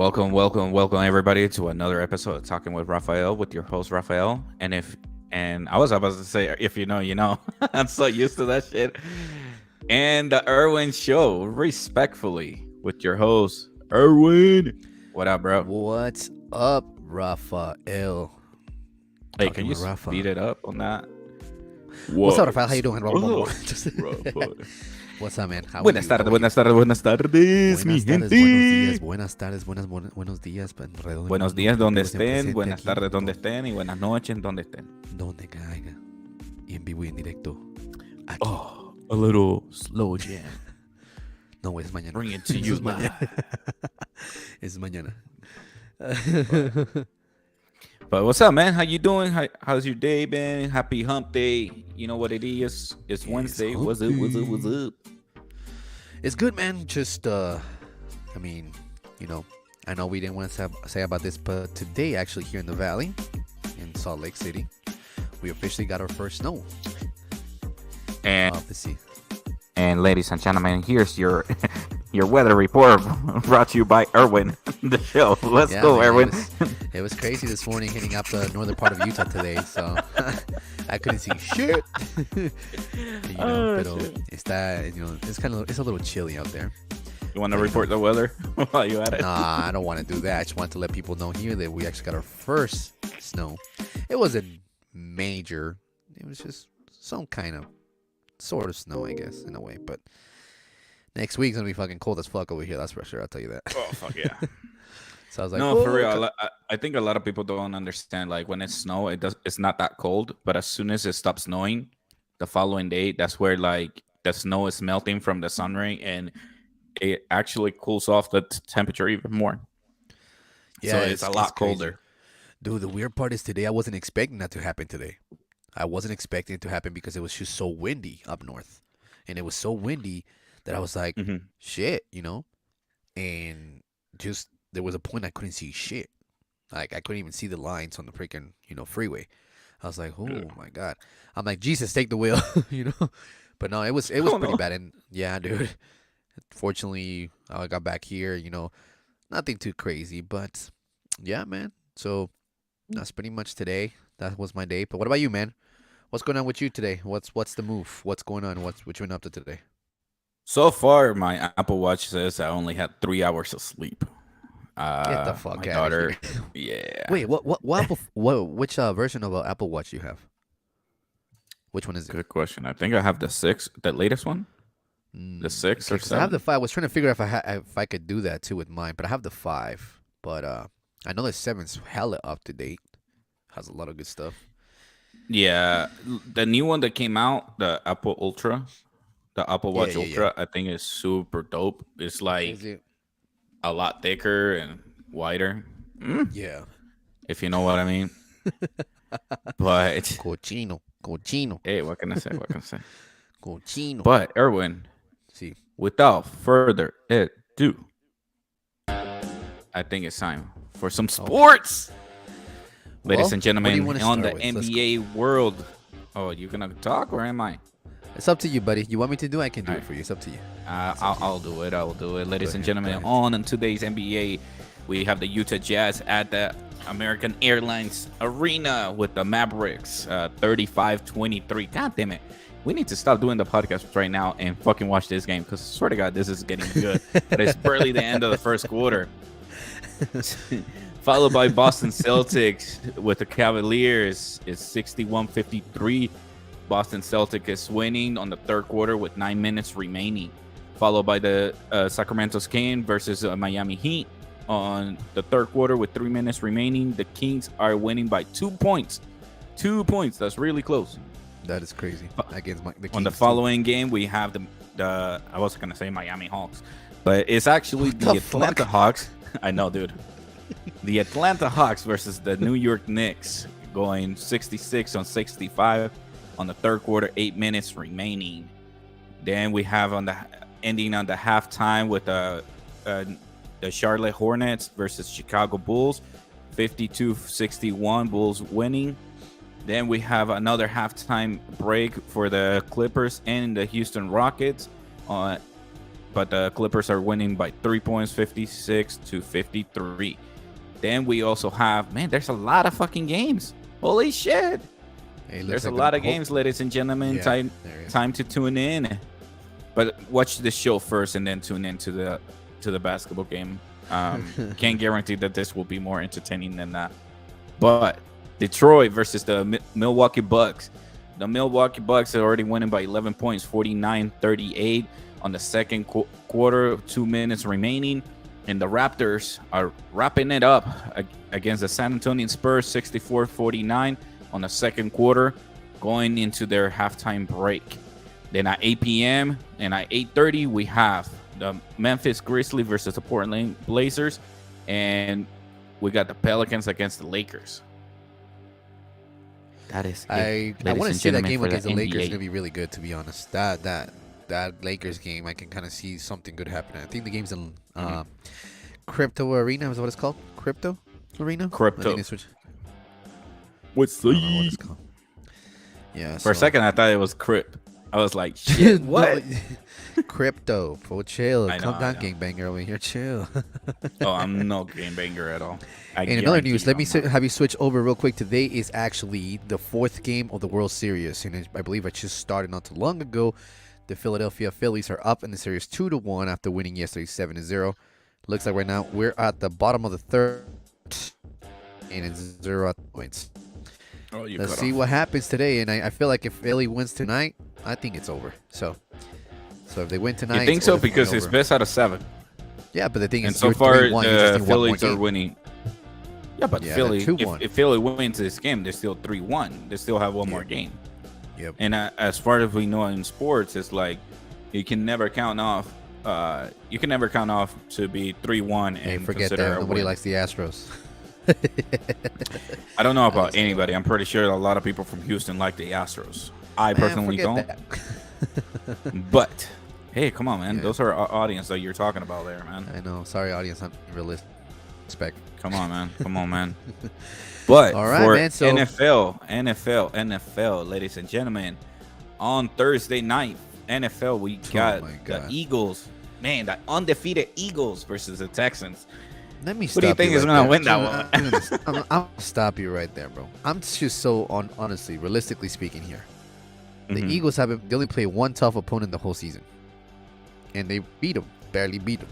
Welcome everybody to another episode of Talking with Rafael with your host Rafael. And I was about to say if you know, you know. I'm so used to that shit. And the Erwin Show, respectfully, with your host Erwin. What up, bro? What's up, Rafael? Hey, can Talking you with Rafa. speed it up on that? What's up, Rafael? How you doing? Rafa? What's up, man? How are Buenas you? tardes, buenas tardes, buenas tardes, mi gente. Buenas tardes, buenos días. Buenos días donde estén, presente buenas aquí, tardes donde estén y buenas noches donde estén. donde caiga. Y en vivo y en directo. Aquí. Oh, a little Slow jam. No, es mañana. bring it to you Es mañana. Es mañana. But what's up, man? How you doing? How's your day been? Happy hump day. You know what it is. It's Wednesday. hump What's up? What's up? It's good, man. Just, I mean, I know we didn't want to say about this, but today, actually, here in the Valley, in Salt Lake City, we officially got our first snow And of the season. and ladies and gentlemen, here's your your weather report brought to you by Erwin. The show. Let's go, Man, Erwin. It was crazy this morning hitting up the northern part of Utah today, so I couldn't see shit. Pero está, it's a little chilly out there. You want to report the weather while you at it? Nah, I don't want to do that. I just want to let people know here that we actually got our first snow. It wasn't major. It was just some kind of sort of snow, I guess, in a way. But next week's gonna be fucking cold as fuck over here. That's for sure. I'll tell you that. Oh fuck yeah. So I was like, No, for "Oh, real. I think a lot of people don't understand. Like when it's snow, it's not that cold. But as soon as it stops snowing, the following day, that's where like the snow is melting from the sun ray, and it actually cools off the temperature even more. Yeah, So it's a lot crazy. colder. Dude, the weird part is today I wasn't expecting that to happen today. I wasn't expecting it to happen because it was just so windy up north. And it was so windy that I was like, Mhm. shit, And just there was a point I couldn't see shit. Like I couldn't even see the lines on the freaking, freeway. I was like, oh my God. I'm like, Jesus, take the wheel, But no, it was Oh, pretty no. bad. And yeah, dude. Fortunately, I got back here, nothing too crazy, but yeah, man. So that's pretty much today. That was my day. But what about you, man? What's going on with you today? What's the move? What's going on? What you been up to today? So far, my Apple Watch says I only had 3 hours of sleep. Get the fuck My out daughter. of here. Yeah. Wait, what Apple, which version of Apple Watch you have? Which one is it? Good question. I think I have the latest one, the 6 or Because I have 7. the 5. I was trying to figure out if I could do that too with mine, but I have the 5. But I know the 7's hella up to date. Has a lot of good stuff. Yeah, the new one that came out, the Apple Ultra, the Apple Watch Yeah. Ultra, I think is super dope. It's like Is it? a lot thicker and wider, Yeah. if you know what I mean. But Cochino. hey, what can I say? What can I say? Cochino. But Erwin, See. without further ado, I think it's time for some sports. Ladies Well, and what do you gentlemen, wanna on the start with? Let's go. NBA world. Oh, you gonna talk or am I? It's up to you, buddy. You want me to do it? I can do it for you. It's up to you. I'll do it. I will do it. Ladies and ahead, gentlemen, go on today's NBA, we have the Utah Jazz at the American Airlines Arena with the Mavericks, 35-23. God damn it. We need to stop doing the podcast right now and fucking watch this game because, swear to God, this is getting good. But it's barely the end of the first quarter. Followed by Boston Celtics with the Cavaliers. It's 61-53. Boston Celtics is winning on the third quarter with 9 minutes remaining. Followed by the Sacramento Kings versus Miami Heat on the third quarter with 3 minutes remaining. The Kings are winning by 2 points. 2 points. That's really close. That is crazy. Against the Kings On the too. following game, we have the I was going to say Miami Hawks, but it's actually the Atlanta Hawks. I know, dude. The Atlanta Hawks versus the New York Knicks going 66-65 on the third quarter, 8 minutes remaining. Then we have ending on the halftime with the Charlotte Hornets versus Chicago Bulls, 52-61, Bulls winning. Then we have another halftime break for the Clippers and the Houston Rockets. By but the Clippers are winning by 3 points, 56-53. Then we also have, man, there's a lot of fucking games. Holy shit. Hey, There's a lot of games, ladies and gentlemen. Yeah, Time to tune in. But watch the show first and then tune into the basketball game. Can't guarantee that this will be more entertaining than that. But Detroit versus the Milwaukee Bucks. The Milwaukee Bucks are already winning by 11 points, 49-38 on the second quarter, 2 minutes remaining. And the Raptors are wrapping it up against the San Antonio Spurs, 64-49 on the second quarter, going into their halftime break. Then at 8 p.m. and at 8:30, we have the Memphis Grizzlies versus the Portland Blazers. And we got the Pelicans against the Lakers. That is I want to see that game against the Lakers is gonna be really good, to be honest. That Lakers game, I can kind of see something good happening. I think the game's in Crypto Arena, is what it's called? Crypto Arena? Crypto. What's the what it's called. Yeah. For a second, I thought it was Crypt. I was like, shit, what? Crypto, bro, chill. Calm down, I know. gangbanger over here, chill. Oh, I'm no game banger at all. In another news, let me have you switch over real quick. Today is actually the 4th game of the World Series, and I believe it just started not too long ago. The Philadelphia Phillies are up in the series 2-1 after winning yesterday 7-0. Looks like right now we're at the bottom of the 3rd, and it's 0 points. Oh, Let's see what happens today, and I feel like if Philly wins tonight, I think it's over. So if they win tonight, You think it's so? definitely Because it's over. best out of 7. Yeah, but the thing And is, so you're far, 3-1, you just the need one more Phillies are game. winning. Yeah, but Yeah, Philly, they're 2-1. if Philly wins this game, they're still 3-1. They still have one more game. Yep. And as far as we know in sports, it's like you can never count off. You can never count off to be 3-1 and Hey, forget consider that. a Nobody win. likes the Astros. I don't know about anybody. I'm pretty sure a lot of people from Houston like the Astros. I personally don't. But hey, come on, man. Yeah. Those are our audience that you're talking about there, man. I know. Sorry, audience. I'm realistic. Respect. Come on, man. Come on, man. But All right, for man, so- NFL, ladies and gentlemen, on Thursday night, NFL, we got my the God. Eagles. Man, the undefeated Eagles versus the Texans. Let me Who stop do you think is right gonna there. win that I'm one? gonna I'll stop you right there, bro. I'm just so honestly, realistically speaking here. The Mhm. Eagles they only played one tough opponent the whole season, and they beat them, barely beat them.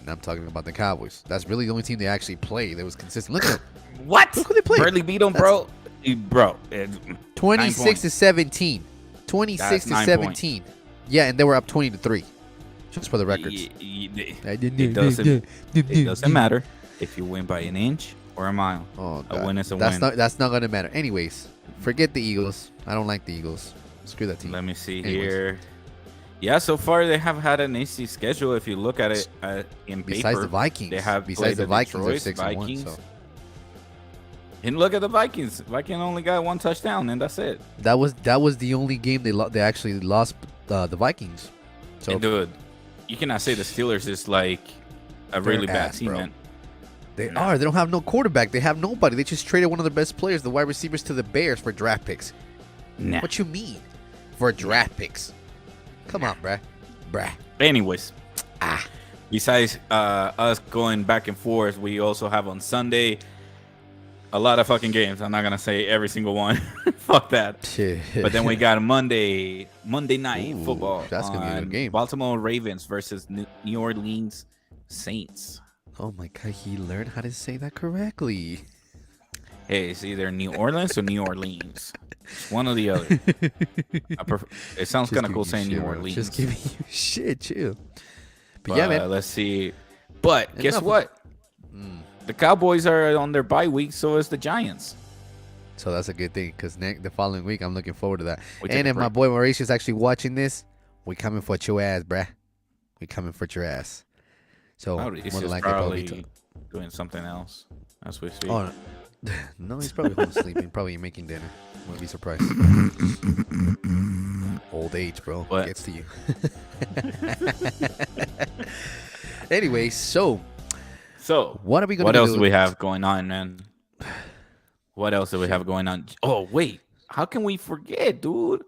And I'm talking about the Cowboys. That's really the only team they actually played that was consistent. Look at them. What? Look who they played. Barely beat them, bro. Bro, 26 to 17. 26 to 9 17. Yeah, and they were up 20-3. Just for the records. It doesn't matter if you win by an inch or a mile. Oh, A God. win is a that's win. That's not gonna matter. Anyways, forget the Eagles. I don't like the Eagles. Screw that team. Let me see Anyways. here. Yeah, so far they have had an easy schedule. If you look at it in Besides paper, the Vikings, they have besides played the Vikings, they're Detroit 6-1. Vikings. So And look at the Vikings. Viking only got 1 touchdown, and that's it. that was the only game they actually lost the Vikings. So And dude, you cannot say the Steelers is like a They're really bad ass, team, bro. man. they are. They don't have no quarterback. They have nobody. They just traded one of their best players, the wide receivers, to the Bears for draft picks. Nah. What you mean? For draft picks? Come on, bruh. Anyways, besides us going back and forth, we also have on Sunday a lot of fucking games. I'm not gonna say every single one. Fuck that. Shit. But then we got Monday night Ooh, football. that's gonna be a good on game. Baltimore Ravens versus New Orleans Saints. Oh my God, he learned how to say that correctly. Hey, it's either New Orleans or New Orleans. It's one or the other. It sounds Just kind of giving cool you saying shit, New bro. Orleans. Just giving you shit, chill. But But yeah, man. let's see. But guess Enough. what? Mm. The Cowboys are on their bye week, so is the Giants. So that's a good thing because the following week I'm looking forward to that. We take And a if my break. boy Mauricio is actually watching this, we coming for your ass, bruh. We coming for your ass. So Mauricio's more than likely probably doing something else as we speak. Oh no, he's probably home sleeping, probably making dinner. Wouldn't be surprised. Old age, bro. What? Gets to you. Anyway, so So, what are we gonna what do? else do we have going on, man? What else do we have going on? Oh, wait. How can we forget, dude?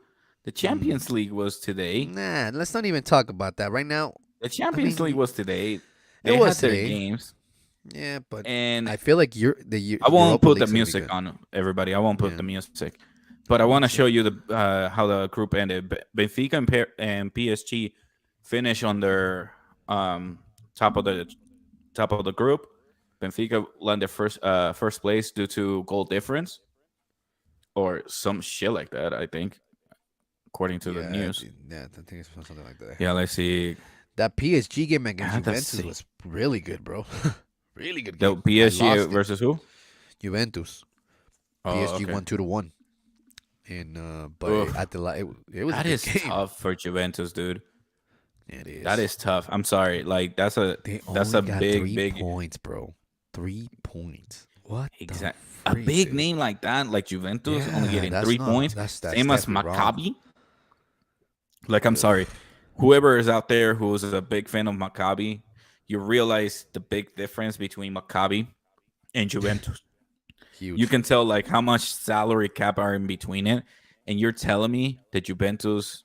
The Champions League was today. Nah, let's not even talk about that right now. The I Champions League mean, was today. it They was had their today. games, Yeah, but and I feel like I won't Europa put the League's gonna be music good. on everybody. I won't put Yeah, the music, but I me want to too. show you the how the group ended. Benfica and PSG finish on their um, top of the top of the group. Benfica landed first place due to goal difference or some shit like that. I think, according to the news. Yeah, I think it's something like that. Yeah, let's see. That PSG game against Let's Juventus see. was really good, bro. Really good The game. I PSG lost it. versus who? Juventus. Oh, PSG okay. won 2-1. And but Oof. at it was a That good is game. tough for Juventus, dude. It That is. is tough. I'm sorry. Like They that's only a got big, three big points, bro. 3 points. What the exact a freak, big dude? name like that, like Juventus, only Yeah, getting that's 3 points, not. That's same as definitely wrong. Maccabi. Like I'm Ugh, sorry, whoever is out there who is a big fan of Maccabi, you realize the big difference between Maccabi and Juventus. You huge. can tell like how much salary cap are in between it, and you're telling me that Juventus.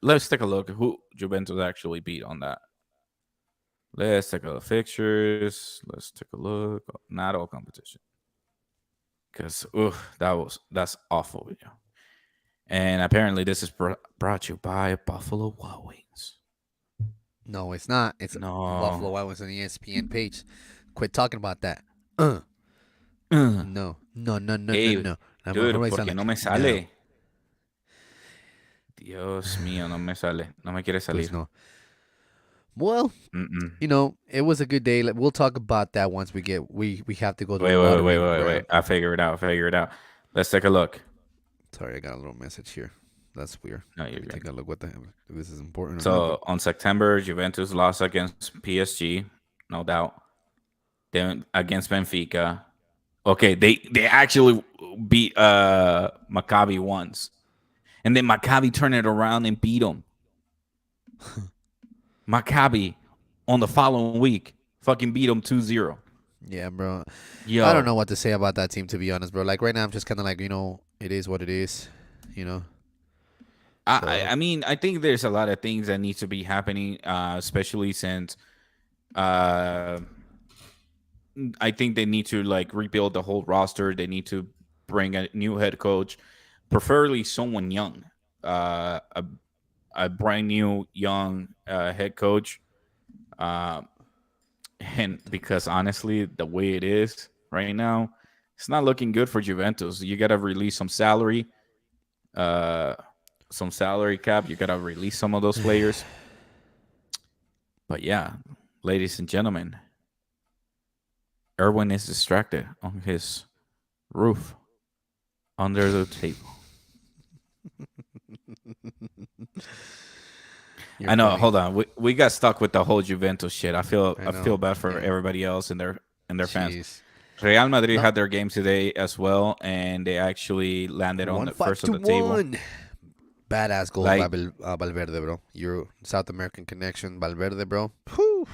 Let's take a look who Juventus actually beat on that. Let's take a look. Fixtures. Let's take a look. Not all competition. Because that's awful. Yeah. And apparently this is brought to you by Buffalo Wild Wings. No, it's not. It's No. Buffalo Wild Wings on the ESPN page. Quit talking about that. Uh, Ugh. no, no, no, no, no, Hey, no. I'm dude, already ¿por sound qué like no me no. sale? Dios mío, no me sale. No me quiere Pues salir. no. Well, Mm-mm. it was a good day. We'll talk about that once we have to go to the Wait, lottery wait, wait. round. I figure it out. Figure it out. Let's take a look. Sorry, I got a little message here. That's weird. No, Let you're me good. take a look what the hell if this is important or not. But So on September, Juventus lost against PSG, no doubt. Then against Benfica. Okay, they actually beat Maccabi once, and then Maccabi turned it around and beat them. Maccabi on the following week fucking beat them 2-0. yeah, bro. I don't Yo, know what to say about that team to be honest, bro. Like right now I'm just kinda like, it is what it is, you know. So I mean I think there's a lot of things that need to be happening, especially since uh, I think they need to like rebuild the whole roster. They need to bring a new head coach, preferably someone young, a brand new young head coach. Uh, and because honestly, the way it is right now, it's not looking good for Juventus. You gotta release uh, some salary cap. You gotta release some of those players. But yeah, ladies and gentlemen, Erwin is distracted on his roof under the table. you're I know. funny. Hold on, we got stuck with the whole Juventus shit. I I feel know. bad for Yeah. everybody else and their fans. Jeez. Real Madrid No. had their game today as well, and they actually landed on One the five first of to the table. one. Badass goals by Like, Valverde, bro. Euro South American connection, Valverde, bro. Whew.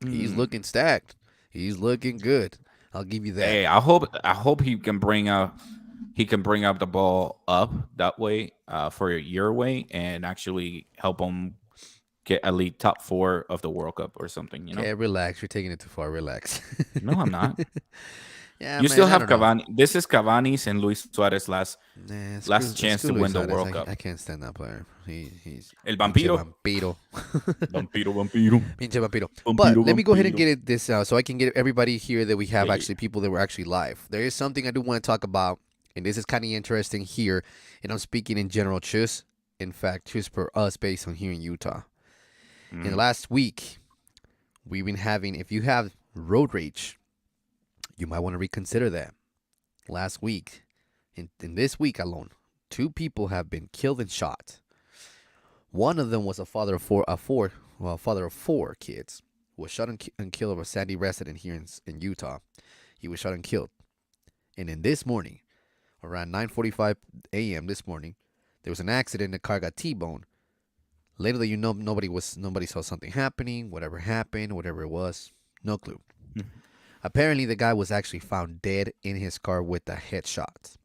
He's mm, looking stacked. He's looking good. I'll give you that. hey, I hope he can bring up the ball up that way for your way and actually help them get at least top four of the World Cup or something. You know? Okay, relax. You're taking it too far. Relax. No, I'm not. Yeah, You still man. I have don't know. Cavani. This is Cavani's and Luis Suarez Nah, last chance screw to Luis win the Suarez. World Cup. I can't stand that player. He's El pinche Vampiro. vampiro. Vampiro. Pinche vampiro. But Vampiro, let me go ahead and vampiro. get it this so I can get everybody here that we have Hey. actually people that were actually live. There is something I do want to talk about, and this is kind of interesting here, and I'm speaking in general, just in fact, just for us based on here in Utah. In the Mm. last week, we've been having, if you have road rage, you might want to reconsider that. Last week, in this week alone, 2 people have been killed and shot. One of them was a father of father of 4 kids, who was shot and killed of a Sandy resident here in Utah. He was shot and killed. And then this morning, around 9:45 a.m. this morning, there was an accident. The car got T-boned. Later, nobody saw something happening. Whatever happened, whatever it was, no clue. Apparently, the guy was actually found dead in his car with a headshot.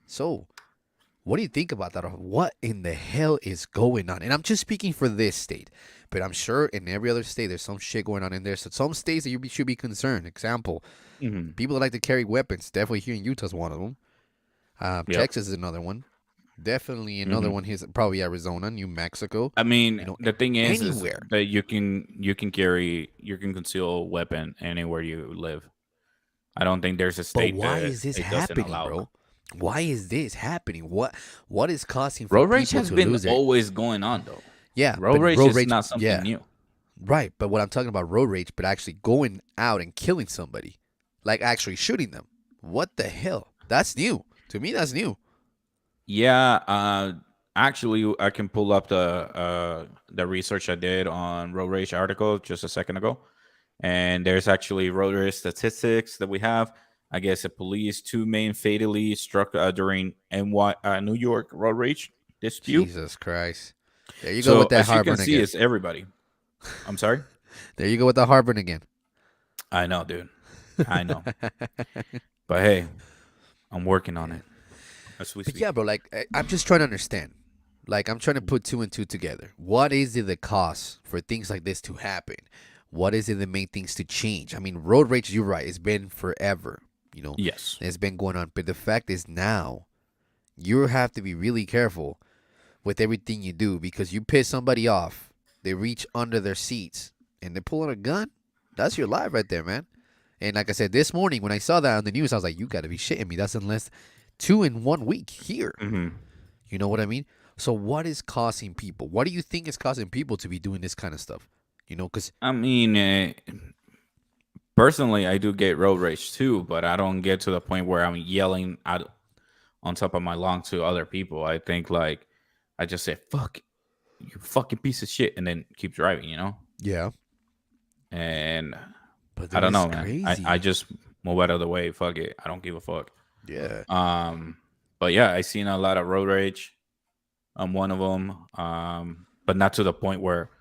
So, What do you think about that? Or what in the hell is going on? And I'm just speaking for this state, but I'm sure in every other state there's some shit going on in there. So some states that should be concerned. Example, Hmm. people that like to carry weapons. Definitely here in Utah's one of them. Yep. Texas is another one. Definitely another Hmm. one. Here's probably Arizona, New Mexico. I You mean, know, the thing is anywhere. that you can conceal a weapon anywhere you live. I don't think there's a But state why that is this it doesn't happening, allow. bro? Why is this happening? What is causing for Road rage people has to been lose it? always going on though. Yeah, Road but rage road is rage. not something Yeah, new. right. But what I'm talking about road rage, but actually going out and killing somebody, like actually shooting them. What the hell? That's new. To me, that's new. Yeah, actually, I can pull up the research I did on road rage article just a second ago, and there's actually road rage statistics that we have. I guess the police two main fatally struck during New York road rage dispute. Jesus Christ. There you go with So that as you can Harburn see, again. it's everybody. I'm sorry. There you go with the Harburn again. I know, dude. I know, but hey, I'm working on Yeah. it as we But speak. yeah, bro, like I'm just trying to understand. Like I'm trying to put two and two together. What is it the cause for things like this to happen? What is it that made things to change? I mean, road rage, you're right, it's been forever. You know, Yes. it's been going on. But the fact is now you have to be really careful with everything you do because you piss somebody off, they reach under their seats and they pull out a gun. That's your life right there, man. And like I said, this morning when I saw that on the news, I was like, you got to be shitting me. That's unless 2 in 1 week here. Hmm. You know what I mean? So what is causing people? What do you think is causing people to be doing this kind of stuff? You know, because I mean, personally, I do get road rage too, but I don't get to the point where I'm yelling out on top of my lungs to other people. I think like I just say "fuck you, fucking piece of shit," and then keep driving, you know. yeah, And but I that don't is know, man. I crazy. just move out of the way. Fuck it. I don't give a fuck. Yeah, Um, but yeah, I seen a lot of road rage. I'm one of them. But not to the point where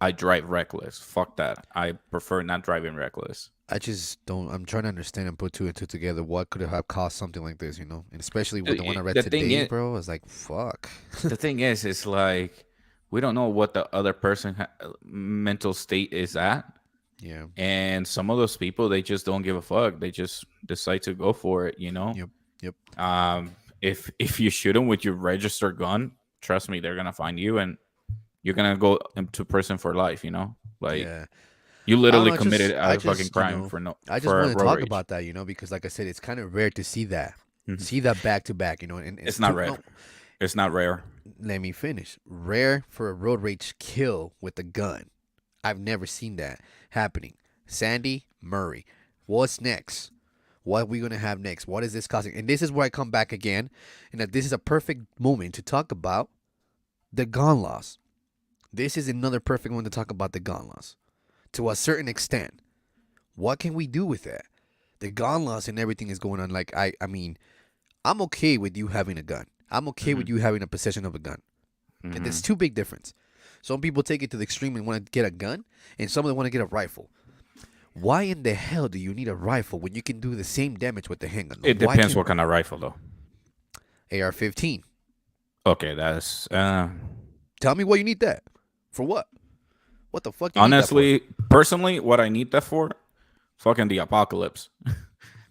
I drive reckless. Fuck that. I prefer not driving reckless. I just don't. I'm trying to understand and put two and two together. What could have caused something like this? You know, and especially with the one I read The thing today, is, bro. I was like, fuck. the thing is like we don't know what the other person mental state is at, Yeah. and some of those people they just don't give a fuck. They just decide to go for it. You know. Yep. Yep. If you shoot them with your registered gun, trust me, they're gonna find you and you're gonna go into prison for life. You know, like Yeah. you I don't literally know. committed I a fucking just, you crime know, for no I just for want to road talk rage. about that, you know, because like I said, it's kind of rare to see that, Mhm. back to back, you know, and It's it's not too. rare. No, It's not rare. let me finish. Rare for a road rage kill with a gun. I've never seen that happening. Sandy Murray. What's next? What are we gonna have next? What is this causing? And this is where I come back again, and that this is a perfect moment to talk about the gun laws. This is another perfect one to talk about the gun laws. To a certain extent, what can we do with that? The gun laws and everything is going on. Like I mean, I'm okay with you having a gun. I'm okay with Hmm. you having a possession of a gun. And there's Hmm. two big difference. Some people take it to the extreme and want to get a gun, and some of them want to get a rifle. Why in the hell do you need a rifle when you can do the same damage with the handgun? It Why depends can't what kind of rifle, though. AR-15? Okay, that's Tell me why you need that. For what? What the fuck do you need that for? honestly, personally, what I need that for, fucking the apocalypse.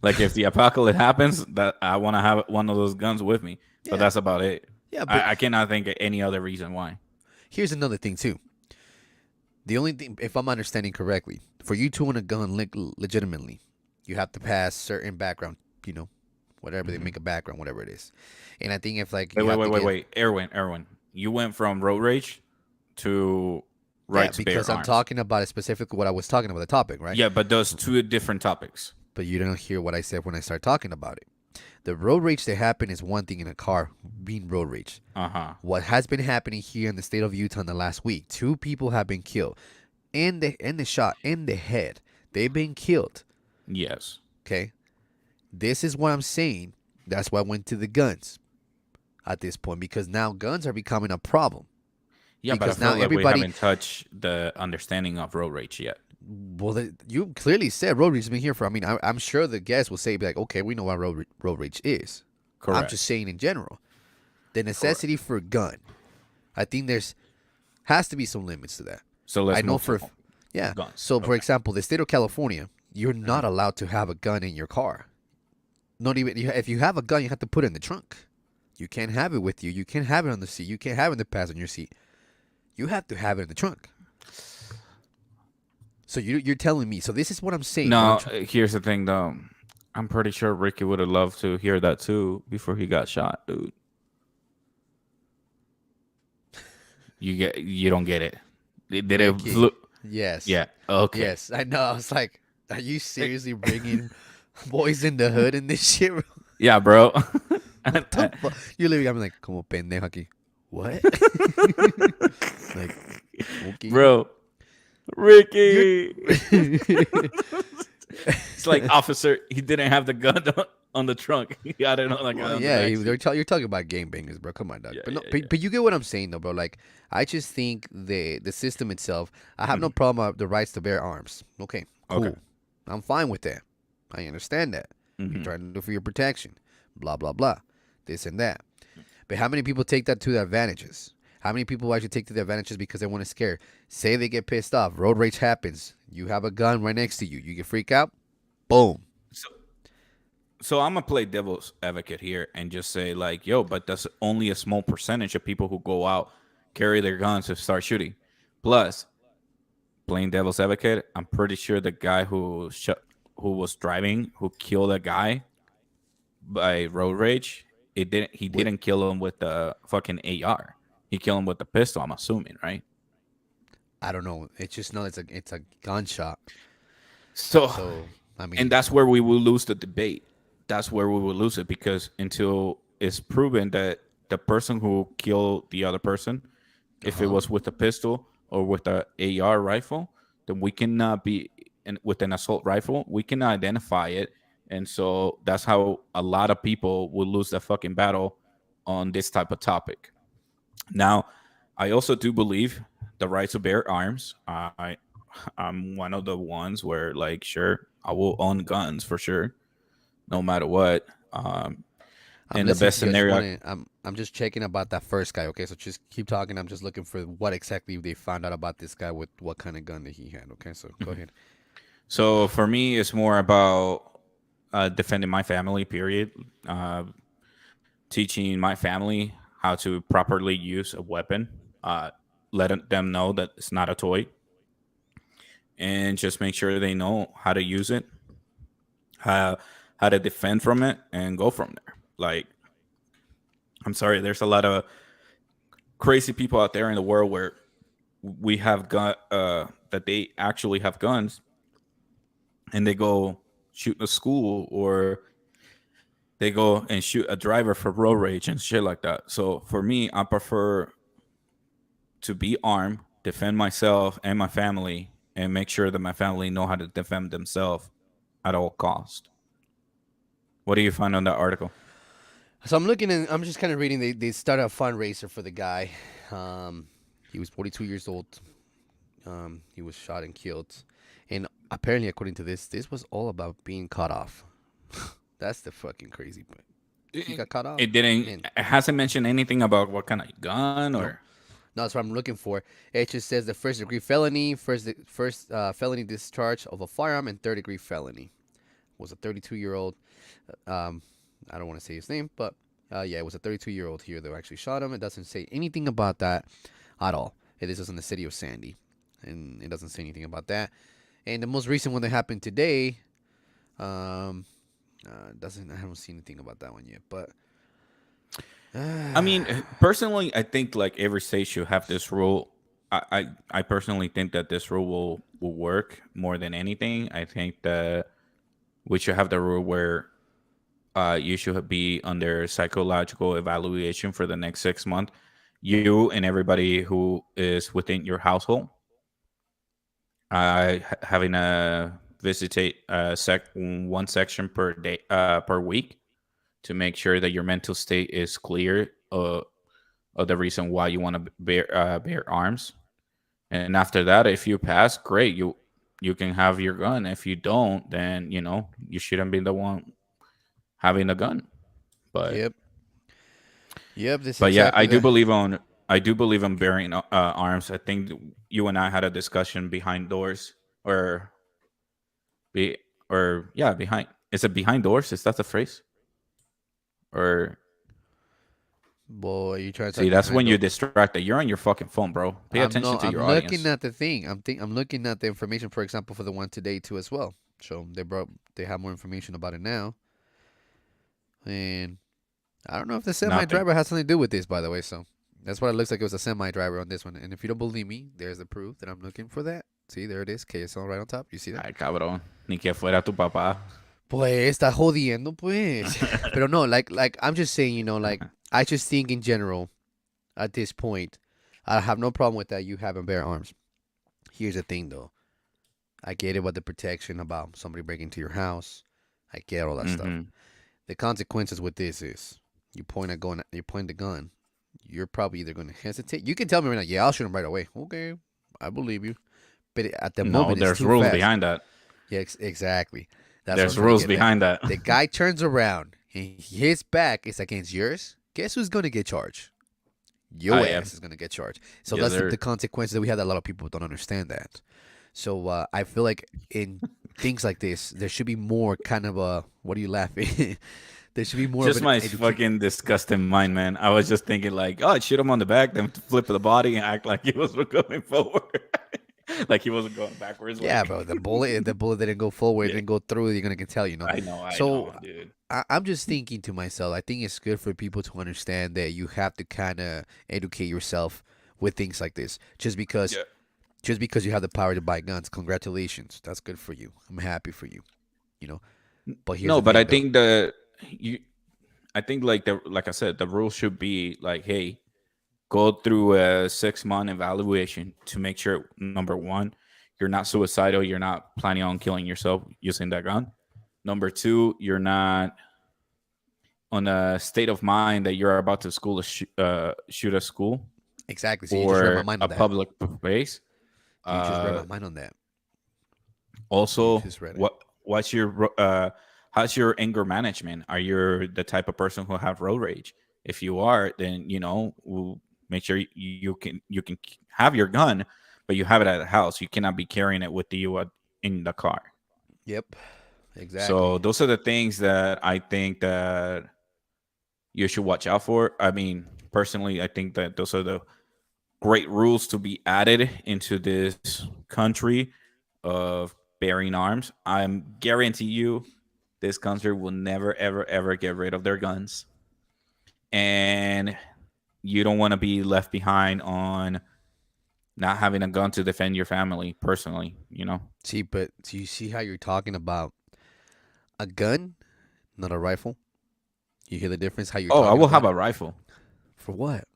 Like if the apocalypse happens, that I want to have one of those guns with me. But Yeah, that's about it. yeah, but I cannot think of any other reason why. here's another thing too. The only thing, if I'm understanding correctly, for you to own a gun legitimately, you have to pass certain background, you know, whatever they Mhm. make a background, whatever it is. And I think if like Wait, you wait, have wait, to wait, get, wait. Erwin. You went from road rage to yeah, right because spare I'm arms. talking about it specifically what I was talking about the topic, right? Yeah, but those two different topics. But you don't hear what I said when I start talking about it. The road rage that happened is one thing in a car being road rage. Uh-huh. What has been happening here in the state of Utah in the last week? 2 people have been killed, in the shot in the head. They've been killed. Yes. Okay, this is what I'm saying. That's why I went to the guns at this point because now guns are becoming a problem. Yeah, but I Because now feel like we everybody, haven't touched the understanding of road rage yet. well, you clearly said road rage has been here for. I mean, I'm sure the guests will say, be like, okay, we know what road rage is. I'm Correct. just saying in general. the Correct. necessity for a gun. I think there's has to be some limits to that. So I let's know move to for yeah. guns. So for Okay. example, the state of California, you're Hmm. not allowed to have a gun in your car. Not even if you have a gun, you have to put it in the trunk. You can't have it with you. You can't have it on the seat. You can't have it in the passenger seat. You have to have it in the trunk. So you're telling me. So this is what I'm saying. What I'm No, trying. here's the thing though. I'm pretty sure Ricky would have loved to hear that too before he got shot, dude. You don't get it. Did it Ricky. flu? Yes. Yeah. Okay. Yes. I know. I was like, are you seriously bringing boys in the hood in this shit? Bro? Yeah, bro. What the fuck? You literally got me like, como pendejo aquí. What? Like, okay. Bro, You're. Ricky. It's like officer. He didn't have the gun on the trunk. He had it on the gun Well, on the yeah, back seat. you're talking about game bangers, bro. Come on, dog. Yeah, But no, yeah, but you get what I'm saying, though, bro. Like, I just think the system itself. I have yeah. no problem with the rights to bear arms. Okay, Okay. cool. I'm fine with that. I understand that. You're Hmm. trying to do for your protection. Blah blah blah. This and that. But how many people take that to their advantages? How many people actually take to the advantages because they want to scare? Say they get pissed off. Road rage happens. You have a gun right next to you. You get freak out. Boom. So, so I'm gonna play devil's advocate here and just say like, yo, but that's only a small percentage of people who go out, carry their guns, and start shooting. Plus, playing devil's advocate, I'm pretty sure the guy who was driving, who killed a guy by road rage, he What? didn't kill him with the fucking AR. He killed him with the pistol. I'm assuming, right? I don't know. It's just no. It's a gunshot. So, So I and mean, that's where we will lose the debate. That's where we will lose it because until it's proven that the person who killed the other person, uh if it huh. was with a pistol or with a AR rifle, then we cannot be with an assault rifle. We cannot identify it, and so that's how a lot of people will lose the fucking battle on this type of topic. Now, I also do believe the right to bear arms. I'm one of the ones where, like, sure, I will own guns for sure, no matter what. I'm In the listening best to you. I just scenario, want to. I'm just checking about that first guy. Okay, so just keep talking. I'm just looking for what exactly they found out about this guy with what kind of gun that he had. Okay, so go ahead. so for me, it's more about defending my family. Period. Uh, Teaching my family how to properly use a weapon. Uh, letting them know that it's not a toy, and just make sure they know how to use it, how how to defend from it, and go from there. Like, I'm sorry, there's a lot of crazy people out there in the world where we have got that they actually have guns and they go shoot a school or they go and shoot a driver for road rage and shit like that. So for me, I prefer to be armed, defend myself and my family, and make sure that my family know how to defend themselves at all cost. What do you find on that article? So I'm looking and I'm just kind of reading. They started a fundraiser for the guy. Um, he was 42 years old. He was shot and killed, and apparently, according to this was all about being cut off. That's the fucking crazy part. He got cut off, It didn't. and It hasn't mentioned anything about what kind of gun no, or. no, that's what I'm looking for. It just says the first degree felony, first felony discharge of a firearm, and third degree felony. Was a 32-year-old. Um, I don't want to say his name, but yeah, it was a 32-year-old here that actually shot him. It doesn't say anything about that at all. It is just in the city of Sandy, and it doesn't say anything about that. And the most recent one that happened today, um, doesn't I haven't seen anything about that one yet, but I mean, personally, I think like every state should have this rule. I personally think that this rule will work more than anything. I think that we should have the rule where you should be under psychological evaluation for the next 6 months. You and everybody who is within your household, having a visitate one section per day per week to make sure that your mental state is clear of the reason why you want to bear arms. And after that, if you pass, great, you can have your gun. If you don't, then you shouldn't be the one having a gun. But yep. Yep, this is But yeah, exactly the. I do believe in bearing arms. I think you and I had a discussion behind doors, or be or yeah, behind. Is it behind doors? Is that the phrase? Or Boy, you trying to see, talk that's behind when you're the. distracted. You're on your fucking phone, bro. Pay I'm attention no. to your I'm looking audience. at the thing. I'm looking at the information, for example, for the one today too as well. So they have more information about it now, and I don't know if the semi Nothing. driver has something to do with this, by the way. So that's what it looks like. It was a semi driver on this one. And if you don't believe me, there's the proof that I'm looking for that. See, there it is. KSL right on top. You see that? Ay, cabrón. Ni que fuera tu papá. Pues está jodiendo, pues. Pero no, like I'm just saying, like I just think in general, at this point, I have no problem with that. You having bare arms. Here's the thing, though. I get it about the protection about somebody breaking into your house. I get all that stuff. Hmm. The consequences with this is you point the gun. You're probably either going to hesitate. You can tell me right now, yeah, I'll shoot him right away. Okay, I believe you. But at the No, moment, it's there's too rules fast. behind that. Yeah, exactly. That's what I'm There's trying to rules get at. behind that. The guy turns around and his back is against yours. Guess who's going to get charged? Your I am. ass is going to get charged. So Yes, that's the sir. consequences that we have that a lot of people don't understand that. So I feel like in things like this, there should be more kind of a, what are you laughing? There should be more of Just an my fucking disgusting mind, man. I was just thinking like, oh, shoot him on the back, then flip the body and act like he was going forward, like he wasn't going backwards. Yeah, Like, bro. The bullet didn't go forward, yeah, didn't go through. You're gonna can tell, I So know, dude. I'm just thinking to myself. I think it's good for people to understand that you have to kind of educate yourself with things like this. Yeah. Just because you have the power to buy guns, congratulations. That's good for you. I'm happy for you. You know. But here's No, the but I thing, though. think you, I think like I said, the rule should be like, hey, go through a 6 month evaluation to make sure number one, you're not suicidal, you're not planning on killing yourself using that gun. Number two, you're not on a state of mind that you're about to shoot a school Exactly. So you just read my or mind a on that. public place. You just read Uh, my mind on that. You Also, just read it. what's your how's your anger management? Are you the type of person who have road rage? If you are, then we'll make sure you can have your gun, but you have it at the house. You cannot be carrying it with you in the car. Yep. Exactly. So those are the things that I think that you should watch out for. I mean, personally, I think that those are the great rules to be added into this country of bearing arms. I'm guarantee you this country will never ever ever get rid of their guns. And you don't want to be left behind on not having a gun to defend your family personally. See, but do you see how you're talking about a gun, not a rifle? You hear the difference? How you're Oh, I talking will about have it? a rifle. For what?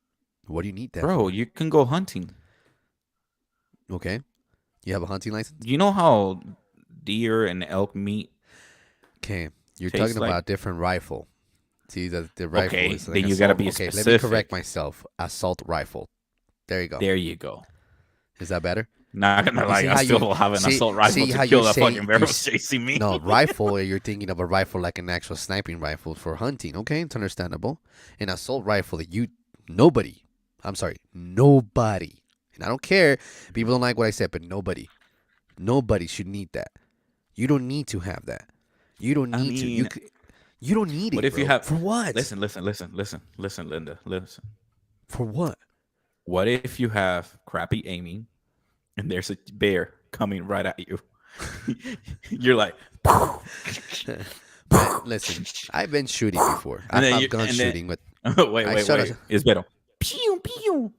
What do you need that Bro, for? you can go hunting. Okay. You have a hunting license? You know how deer and elk meat Okay. You're tastes talking like? about a different rifle. See, the rifle Okay, is like then you gotta assault. be Okay, let me correct specific. myself. Assault rifle. There you go. There you go. Is that better? Not gonna You lie, see I how still you will have an see assault rifle see to how kill you that say fucking bear you who's chasing me. no rifle. You're thinking of a rifle like an actual sniping rifle for hunting. Okay, it's understandable. An assault rifle that nobody. I'm sorry, nobody. And I don't care. People don't like what I said, but nobody should need that. You don't need to have that. You don't I need to. mean, You don't need what it, if you bro. have? For what? Listen, Linda, listen. For what? What if you have crappy aiming, and there's a bear coming right at you? You're like, Man, listen, I've been shooting before. and then I've gone shooting, but wait, I wait, shot wait. a. It's better. Pew pew.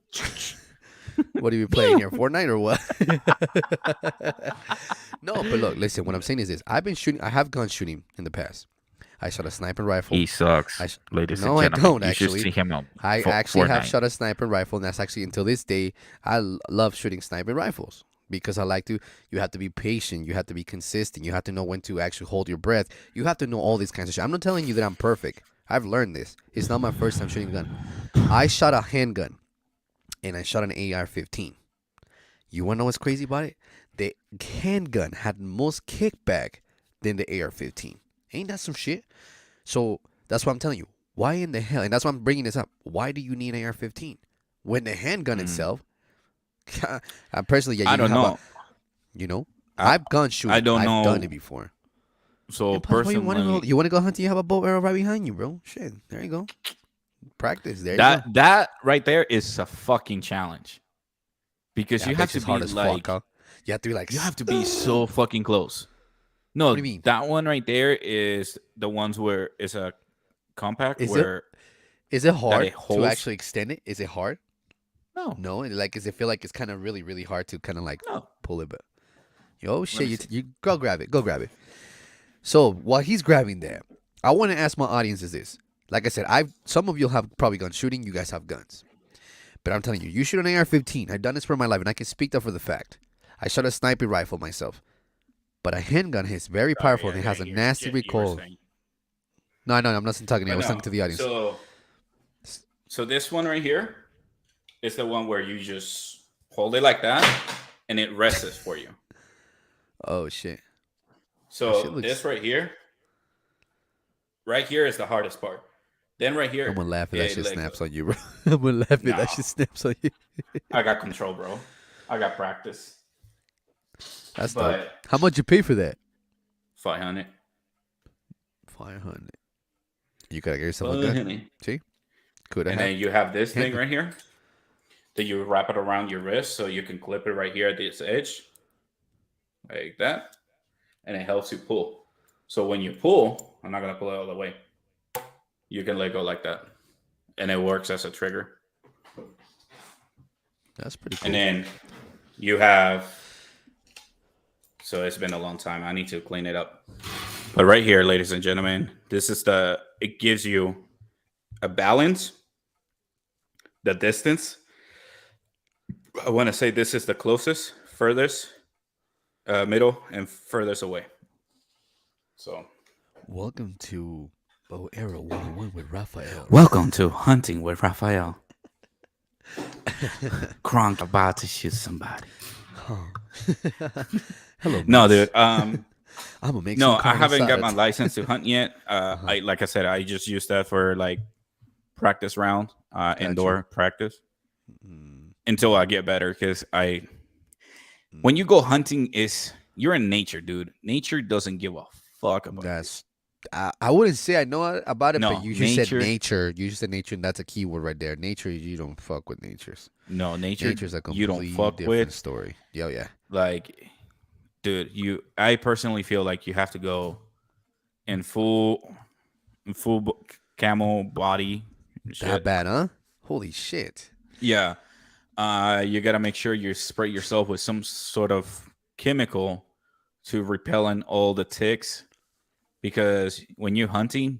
What are you playing here, Fortnite or what? No, but look, listen. What I'm saying is this: I've been shooting. I have gone shooting in the past. I shot a sniper rifle. He sucks, I sh- ladies no, and I gentlemen. don't You should actually. see him on I actually have Fortnite. shot a sniper rifle, and that's actually until this day. Love shooting sniper rifles because I like to. You have to be patient. You have to be consistent. You have to know when to actually hold your breath. You have to know all these kinds of shit. I'm not telling you that I'm perfect. I've learned this. It's not my first time shooting a gun. I shot a handgun, and I shot an AR-15. You wanna know what's crazy about it? The handgun had most kickback than the AR-15. Ain't that some shit? So that's what I'm telling you. Why in the hell? And that's why I'm bringing this up. Why do you need an AR-15 when the handgun Mm. itself? I personally, yeah, I you don't have know. I I've gone shooting. I don't I've done know. it before. So And plus, why you want to go? personally, You want to go hunting? You have a bow arrow right behind you, bro. Shit, there you go. Practice. There you go. that right there is a fucking challenge because Yeah, I you bet have you to it's be hard as fuck, like huh? You have to be like, you have to be so fucking close. what No, do you mean? that one right there is the ones where it's a compact Is it where is it that hard it to holds. actually extend it? Is it hard? No, No, and like, does it feel like it's kind of really, really hard to kind of like no. pull it? But oh Let shit, me see. you go grab it. Go grab it. So while he's grabbing that, I want to ask my audience is this. Like I said, some of you have probably gone shooting. You guys have guns, but I'm telling you, you shoot an AR-15. I've done this for my life, and I can speak that for the fact. I shot a sniper rifle myself, but a handgun is very powerful and it has a nasty recoil. No, I'm not talking to you. I was talking to the audience. So this one right here is the one where you just hold it like that, and it rests for you. Oh shit. So shit looks- this right here is the hardest part. Then right here, I'm gonna laugh if that it, shit like, snaps on you, bro. I'm gonna laugh if Nah. that shit snaps on you. I got control, bro. I got practice. That's dope. But How much you pay for that? 500. 500. You gotta get yourself a gun. 500. See? Could And have. then you have this thing handgun. right here that you wrap it around your wrist so you can clip it right here at this edge, like that, and it helps you pull. So when you pull, I'm not gonna pull it all the way. You can let go like that, and it works as a trigger. That's pretty cool. And then you have. So it's been a long time. I need to clean it up. But right here, ladies and gentlemen, this is it gives you a balance, the distance. I want to say this is the closest, furthest, middle, and furthest away. So. Welcome to Bow Arrow 101 with Raphael. Welcome to Hunting with Raphael. Kronk about to shoot somebody. Hello. No, mates. dude. I'm gonna make No, some I haven't got my salads. license to hunt yet. Like I said, I just use that for like practice round, indoor practice until I get better. Because when you go hunting, you're in nature, dude. Nature doesn't give a fuck about That's. I wouldn't say I know about it, No, but you just said nature- nature. You just said nature, and that's a key word right there. Nature, you don't fuck with natures. No, nature. Nature's a You completely don't fuck different with. story. Yeah. Like, dude, I personally feel like you have to go in full camel body. That Shit. bad, huh? Holy shit. Yeah. You got to make sure you spray yourself with some sort of chemical to repellent all the ticks, because when you're hunting,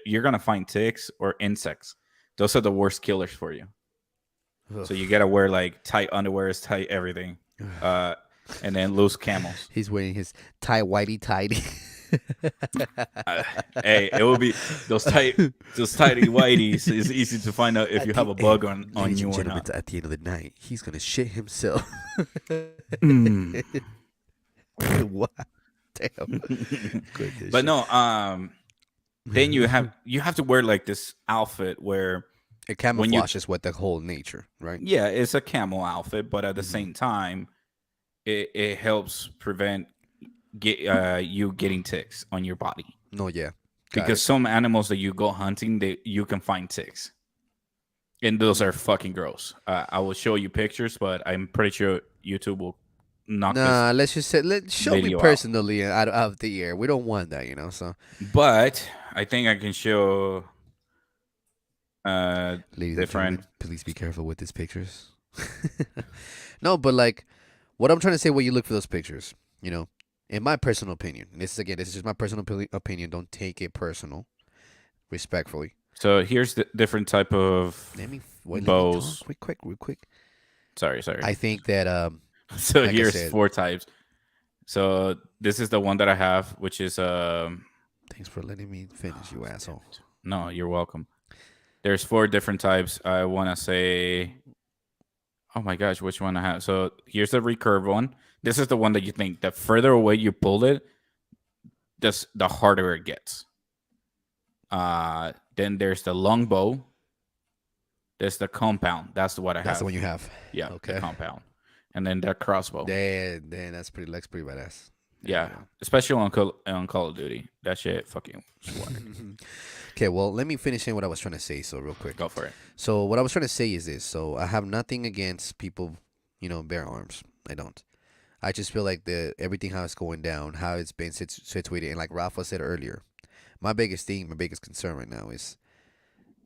you're going to find ticks or insects. Those are the worst killers for you. Ugh. So you got to wear like tight underwear, tight everything. And then loose camels. He's wearing his tie whitey tidy. Hey, it will be those tighty whiteys. It's easy to find out if you have a bug on Ladies you and or gentlemen, not. at the end of the night, he's gonna shit himself. Mm. What? Damn. Goodness But shit. no, then you have to wear like this outfit where It camouflages with the whole nature, right? yeah, it's a camel outfit, but at the Mm-hmm. same time, it helps prevent you getting ticks on your body. No, yeah. Got Because some animals that you go hunting, you can find ticks, and those are fucking gross. I will show you pictures, but I'm pretty sure YouTube will knock Nah, let's just say, show me video out. personally out of the air. We don't want that, So, this. But I think I can show. ladies and Different. gentlemen, please be careful with these pictures. No, but like, what I'm trying to say, when you look for those pictures, in my personal opinion, and this is just my personal opinion. Don't take it personal, respectfully. So here's the different type of. Let me Bows. talk real quick. Sorry. I think that So like I here's said- 4 types. So this is the one that I have, which is thanks for letting me finish, you asshole. No, you're welcome. There's 4 different types. I want to say, oh my gosh, which one I have? So here's the recurve one. This is the one that you think the further away you pull it, the harder it gets. Then there's the longbow. There's the compound. That's what I That's the have. one you have. Yeah, the Okay. compound. And then the crossbow. Damn, that's pretty badass. Yeah, especially on Call of Duty. That shit fucking swag. Okay, well, let me finish in what I was trying to say. So real quick. Go for it. So what I was trying to say is this. So I have nothing against people, bear arms. I don't. I just feel like the everything how it's going down, how it's been situated, and like Rafa said earlier, my biggest thing, my biggest concern right now is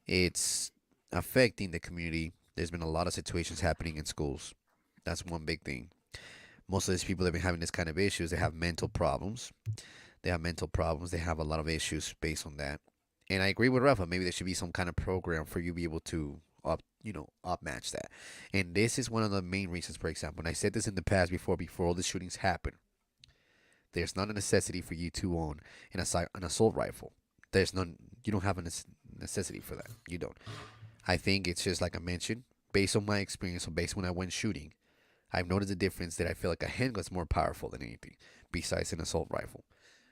it's affecting the community. There's been a lot of situations happening in schools. That's one big thing. Most of these people that have been having this kind of issues, they have mental problems. They have mental problems. They have a lot of issues based on that. And I agree with Rafa. Maybe there should be some kind of program for you to be able to up match that. And this is one of the main reasons. For example, and I said this in the past before all the shootings happen. There's not a necessity for you to own an assault rifle. There's none. You don't have a necessity for that. You don't. I think it's just like I mentioned, based on my experience, or based when I went shooting, I've noticed the difference that I feel like a handgun is more powerful than anything besides an assault rifle.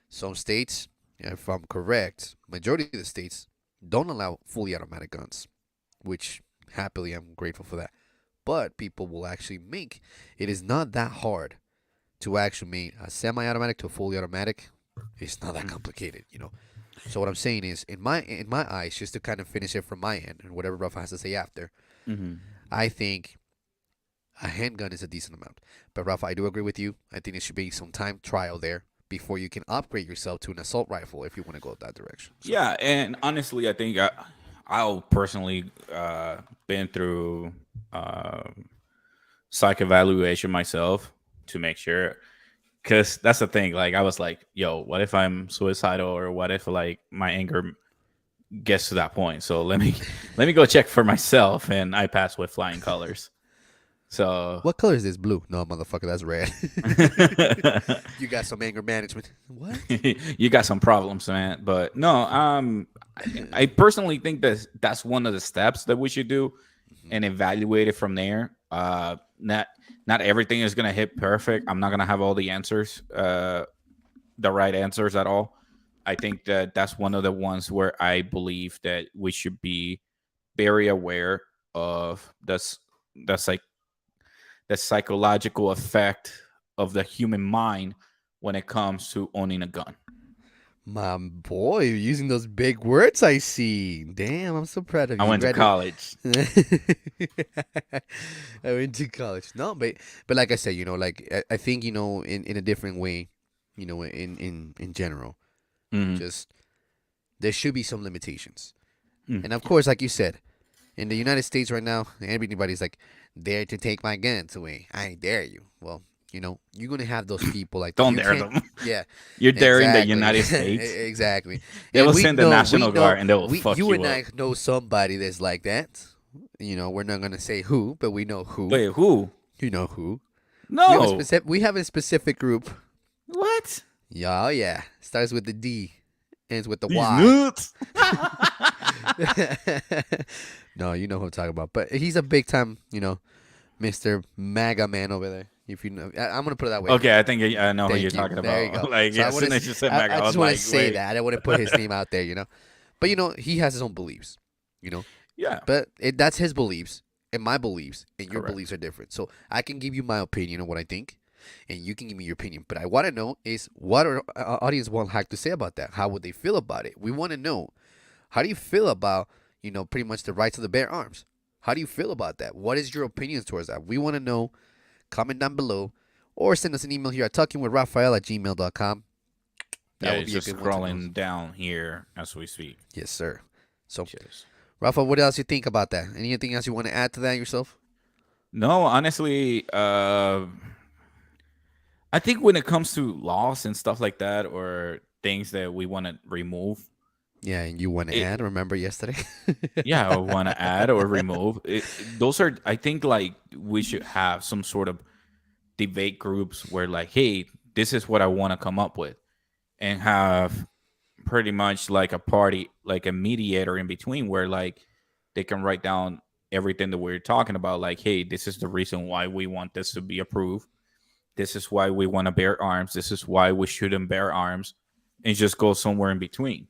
Some states, if I'm correct, majority of the states don't allow fully automatic guns, which happily I'm grateful for that. But people will actually make it is not that hard to actually make a semi-automatic to a fully automatic. It's not that complicated. So what I'm saying is, in my eyes, just to kind of finish it from my end, and whatever Rafa has to say after, Mm-hmm. I think a handgun is a decent amount. But Rafa, I do agree with you. I think there should be some time trial there before you can upgrade yourself to an assault rifle if you want to go that direction. So, Yeah, and honestly, I think I'll personally been through uh, psych evaluation myself to make sure, because that's the thing. Like I was like, yo, what if I'm suicidal, or what if like my anger gets to that point? So let me go check for myself, and I passed with flying colors. So what color is this? Blue? No, motherfucker, that's red. You got some anger management. What? you got some problems, man. But no, I personally think that that's one of the steps that we should do and evaluate it from there. Not everything is gonna hit perfect. I'm not gonna have all the answers, the right answers at all. I think that that's one of the ones where I believe that we should be very aware of the psych the psychological effect of the human mind when it comes to owning a gun. My boy, you're using those big words I see. Damn, I'm so proud of I you. went to college. I went to college. No, but like I said, like I think, in a different way, in general, Mhm. just there should be some limitations. Mm. And of course, like you said, in the United States right now, everybody's like, dare to take my guns away. I dare you. Well, you're gonna have those people like Don't you dare can't- them. Yeah, You're daring the exactly. United States. Exactly. They And will we send the know- National we know- Guard and they will fuck you you and up. I know somebody that's like that. We're not gonna say who, but we know who. Wait, who? You know who. No. We have a specific group. What? Yeah, yeah. Starts with the D, ends with the These Y. nuts. No, you know who I'm talking about. But he's a big time, Mr. MAGA man over there. If you know, I'm gonna put it that way. Okay, I think I know who Thank you're you. talking There about. you go. Like, So I as wanna soon as s- you said I, Mac, I I was just want like, to say wait. that. I don't want to put his name out there. But he has his own beliefs. Yeah. But that's his beliefs and my beliefs, and your Correct. beliefs are different. So I can give you my opinion on what I think, and you can give me your opinion. But I want to know is what our audience will have to say about that. How would they feel about it? We want to know. How do you feel about pretty much the rights of the bear arms? How do you feel about that? What is your opinions towards that? We want to know. Comment down below, or send us an email here at talkingwithrafael@gmail.com. That Yeah, would it's be a just good one to know. scrolling down here as we speak. Yes, sir. So, Cheers. Rafa, what else you think about that? Anything else you want to add to that yourself? No, honestly, I think when it comes to laws and stuff like that, or things that we want to remove, Yeah, and you want to It- add? Remember yesterday? yeah, I want to add or remove. Those are, I think, like we should have some sort of debate groups where, like, hey, this is what I want to come up with, and have pretty much like a party, like a mediator in between, where like they can write down everything that we're talking about. Like, hey, this is the reason why we want this to be approved. This is why we want to bear arms. This is why we shouldn't bear arms, and just go somewhere in between.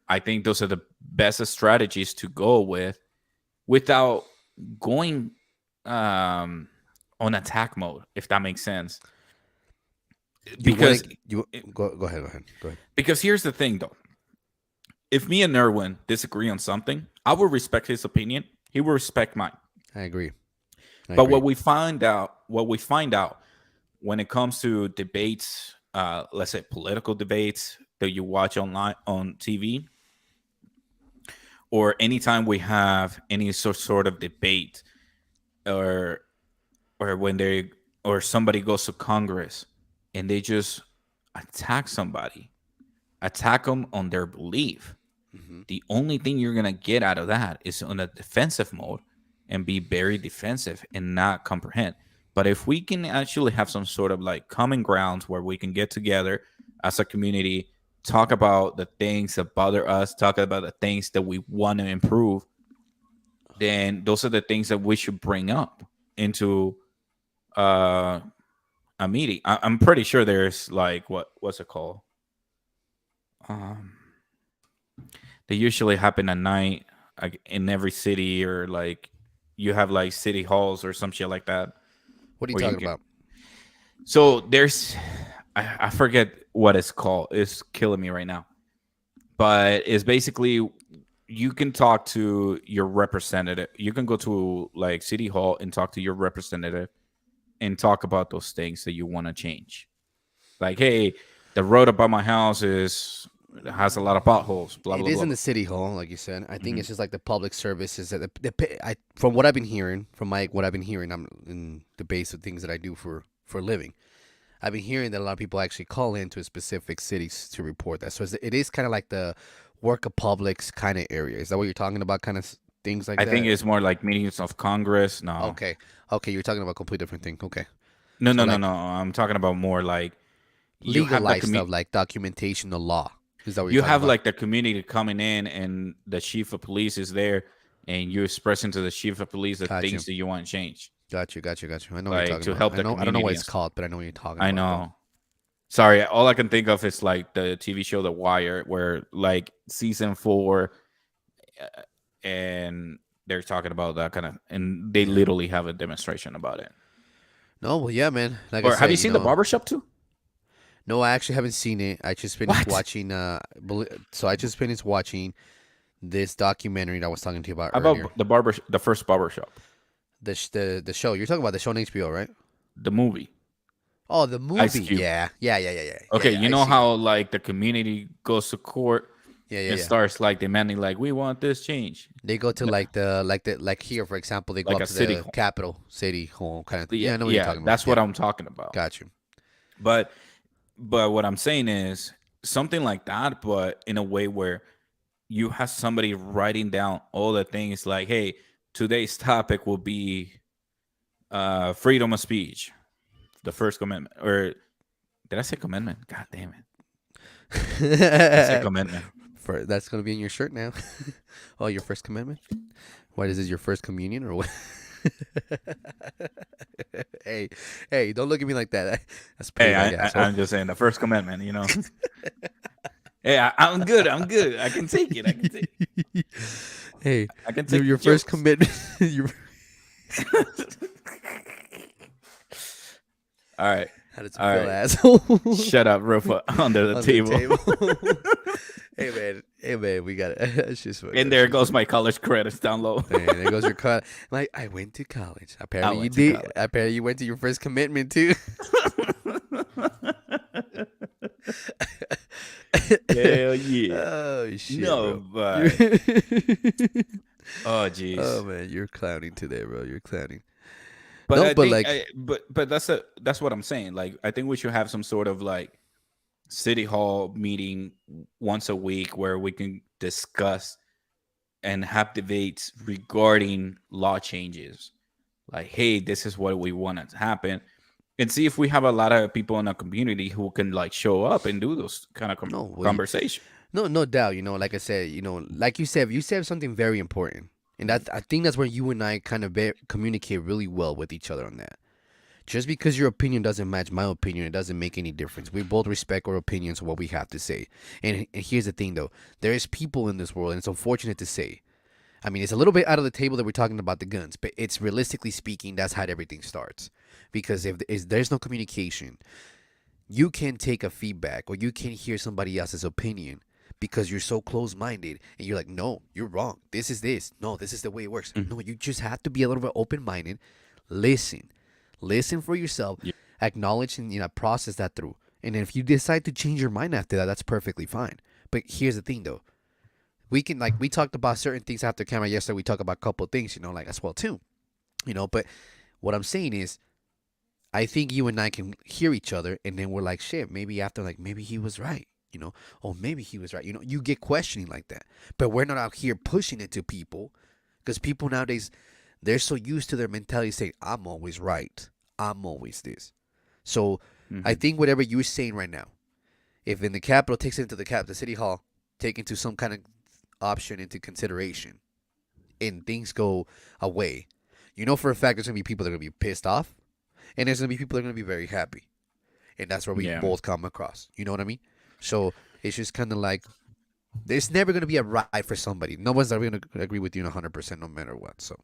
I think those are the best strategies to go with without going on attack mode, if that makes sense. You want Because to you go ahead, go ahead. because here's the thing though. If me and Nerwin disagree on something, I will respect his opinion. He will respect mine. I agree. But what we find out when it comes to debates, let's say political debates that you watch online on TV, or anytime we have any sort of debate, or when they or somebody goes to Congress and they just attack somebody, attack them on their belief. Hmm. The only thing you're gonna get out of that is on a defensive mode and be very defensive and not comprehend. But if we can actually have some sort of like common grounds where we can get together as a community, talk about the things that bother us, talk about the things that we want to improve, then those are the things that we should bring up into uh, a meeting. I'm pretty sure there's like what's it called? Um, they usually happen at night, like in every city, or like you have like city halls or some shit like that. What are you Where you talking can, about? so there's, I forget what it's called. It's killing me right now. But it's basically you can talk to your representative. You can go to like city hall and talk to your representative and talk about those things that you want to change. Like, hey, the road above my house has a lot of potholes. Blah It blah is in blah. the city hall, like you said. I think Mhm. it's just like the public services that from what I've been hearing, what I've been hearing, I'm in the base of things that I do for a living. I've been hearing that a lot of people actually call into specific cities to report that. So it is kind of like the work of publics kind of area. Is that what you're talking about? Kind of things like I think that? it's more like meetings of Congress. No, Okay. Okay. You're talking about a completely different thing. Okay. no, So no, no, like no. I'm talking about more like you legal have the life stuff, like documentation of law. Is that what you're you talking have about? like the community coming in, and the chief of police is there, and you're expressing to the chief of police the Got you. things that you want to change, Got you. Got you. Got you. I know what you're like talking to about. help the I don't know what community. it's called, but I know what you're talking I about, though. know. Sorry, all I can think of is like the TV show The Wire, where like season 4, and they're talking about that kind of, and they Yeah. literally have a demonstration about it. No, well, yeah, man. Like I Or have said, you seen The Barbershop too? no, I actually haven't seen it. I just finished What? watching. So I just finished watching this documentary that I was talking to you about How earlier. about the first barbershop, The show you're talking about, the show on HBO, right? the movie? Oh, the Ice movie. Cube. Yeah. Okay, Yeah, you I know seen it. how like the community goes to court and Yeah. starts like demanding like we want this change, They go to like here, for example, they go like up a to city the hall. capital city hall kind of thing. Yeah, Yeah, I know what you're yeah, talking about. that's what Yeah, I'm talking about. got you. But what I'm saying is something like that, but in a way where you have somebody writing down all the things like, hey, today's topic will be freedom of speech, the First Amendment, or did I say commandment? God damn it, I said commandment. That's gonna be in your shirt now. Oh, your first commandment. What is this? Your first communion or what? Hey, hey! Don't look at me like that. That's pretty Hey, bad, asshole. I'm just saying the First Commandment, you know. Hey, I'm good. I'm good. I can take it. I can take. Hey, I can take your the first jokes. commitment. Your, All right, how does it all feel, right. asshole? Shut up, Rufa, under the On table. Hey man, we got it. It's just fucked And up. there goes my college credits down low. Man, there goes your cut. Like I went to college. Apparently you went to did. college. Apparently you went to your first commitment too. Hell yeah. Oh shit, No, bro. but oh jeez. Oh man, you're clowning today, bro. You're clowning. But No, I but think, like, but that's what I'm saying. Like, I think we should have some sort of like city hall meeting once a week where we can discuss and have debates regarding law changes. Like, hey, this is what we want to happen, and see if we have a lot of people in the community who can like show up and do those kind of no, well, conversation. no doubt. Like I said, like you said something very important, and I think that's where you and I kind of communicate really well with each other on that. Just because your opinion doesn't match my opinion, it doesn't make any difference. We both respect our opinions of what we have to say. And here's the thing, though: there is people in this world, and it's unfortunate to say. I mean, it's a little bit out of the table that we're talking about the guns, but it's realistically speaking, that's how everything starts. Because if there's no communication, you can take a feedback or you can hear somebody else's opinion because you're so close-minded and you're like, no, you're wrong. This is this. No, this is the way it works. Mm. No, you just have to be a little bit open-minded. Listen for yourself, Yeah. acknowledge and process that through. And then if you decide to change your mind after that, that's perfectly fine. But here's the thing, though. We can, like, we talked about certain things after camera yesterday. We talked about a couple of things, like as well too, But what I'm saying is, I think you and I can hear each other, and then we're like, shit, maybe after, like, maybe he was right, or maybe he was right. You get questioning like that. But we're not out here pushing it to people, because people nowadays, they're so used to their mentality saying, I'm always right. I'm always this. So I Mhm. think whatever you're saying right now, if in the Capitol takes it into the city hall, take into some kind of option into consideration, and things go away, for a fact there's gonna be people that are gonna be pissed off, and there's gonna be people that are gonna be very happy, and that's where we Yeah. both come across. You know what I mean? So it's just kind of like there's never gonna be a right for somebody. No one's ever gonna agree with you 100% no matter what. So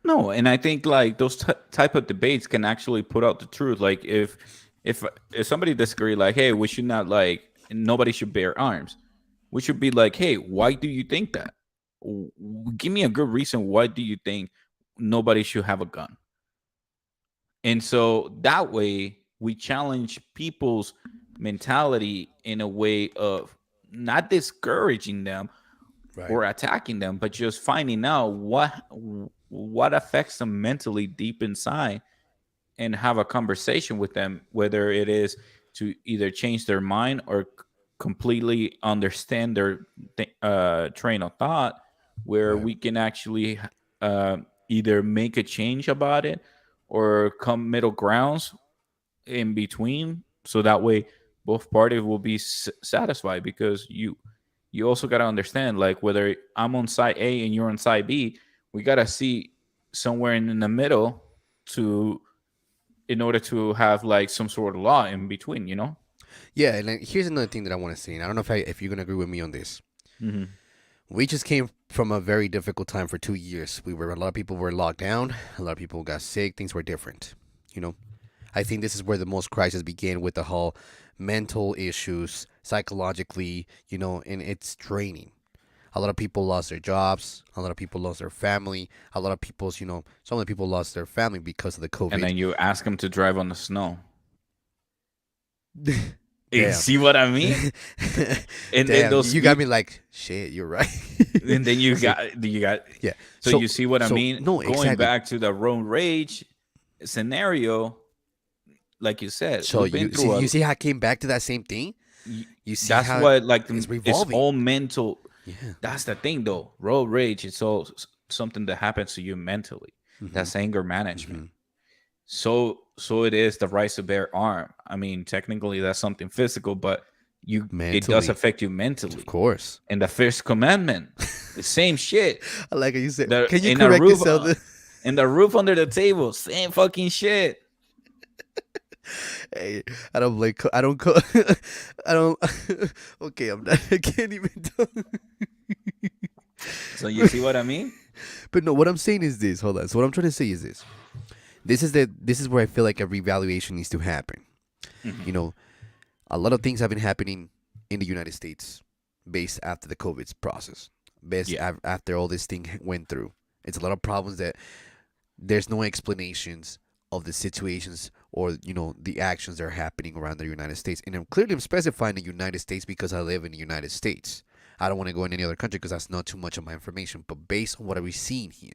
No, and I think like those type of debates can actually put out the truth. Like if somebody disagree, like, hey, we should not like nobody should bear arms. We should be like, hey, why do you think that? Give me a good reason. Why do you think nobody should have a gun? And so that way we challenge people's mentality in a way of not discouraging them right, or attacking them, but just finding out what affects them mentally deep inside and have a conversation with them, whether it is to either change their mind or completely understand their train of thought, where right, we can actually uh, either make a change about it or come middle grounds in between, so that way both parties will be satisfied. Because you also got to understand, like, whether I'm on side A and you're on side B, we got to see somewhere in the middle to in order to have like some sort of law in between. yeah. And then here's another thing that I want to say, and I don't know if you're gonna agree with me on this. Hmm. We just came from a very difficult time for 2 years. A lot of people were locked down, a lot of people got sick, things were different. You know, I think this is where the most crisis began with the whole mental issues, psychologically, and it's draining. A lot of people lost their jobs. A lot of people lost their family. A lot of people's, some of the people lost their family because of the And COVID. then you ask them to drive on the snow. You Damn. see what I mean? And then Damn, those you got me like, shit, you're right. and then you So, got yeah. so you see what I so, mean? no, Going exactly. back to the road rage scenario, like you said, So we've been through you see how I came back to that same thing? y- You see that's how what like it's it's revolving. all mental. Yeah. That's the thing though. Road rage is all something that happens to you mentally. Mm-hmm. That's anger management. Mm-hmm. So it is the right to bear arm. I mean, technically that's something physical, but it does Mentally, affect you of mentally. course. And the first commandment, the same shit. I like how you said. The Can you in the correct roof yourself? in the roof under the table, same fucking shit. Hey, I don't like. I don't. I don't. Okay, I'm not. I can't even. So you see what I mean? But no, what I'm saying is this. Hold on. So what I'm trying to say is this. This is where I feel like a revaluation needs to happen. Mhm. You know, a lot of things have been happening in the United States based after the COVID process. Based Yeah. after all this thing went through. It's a lot of problems that there's no explanations of the situations or the actions that are happening around the United States. And I'm specifying the United States because I live in the United States. I don't want to go in any other country because that's not too much of my information. But based on what I've seen here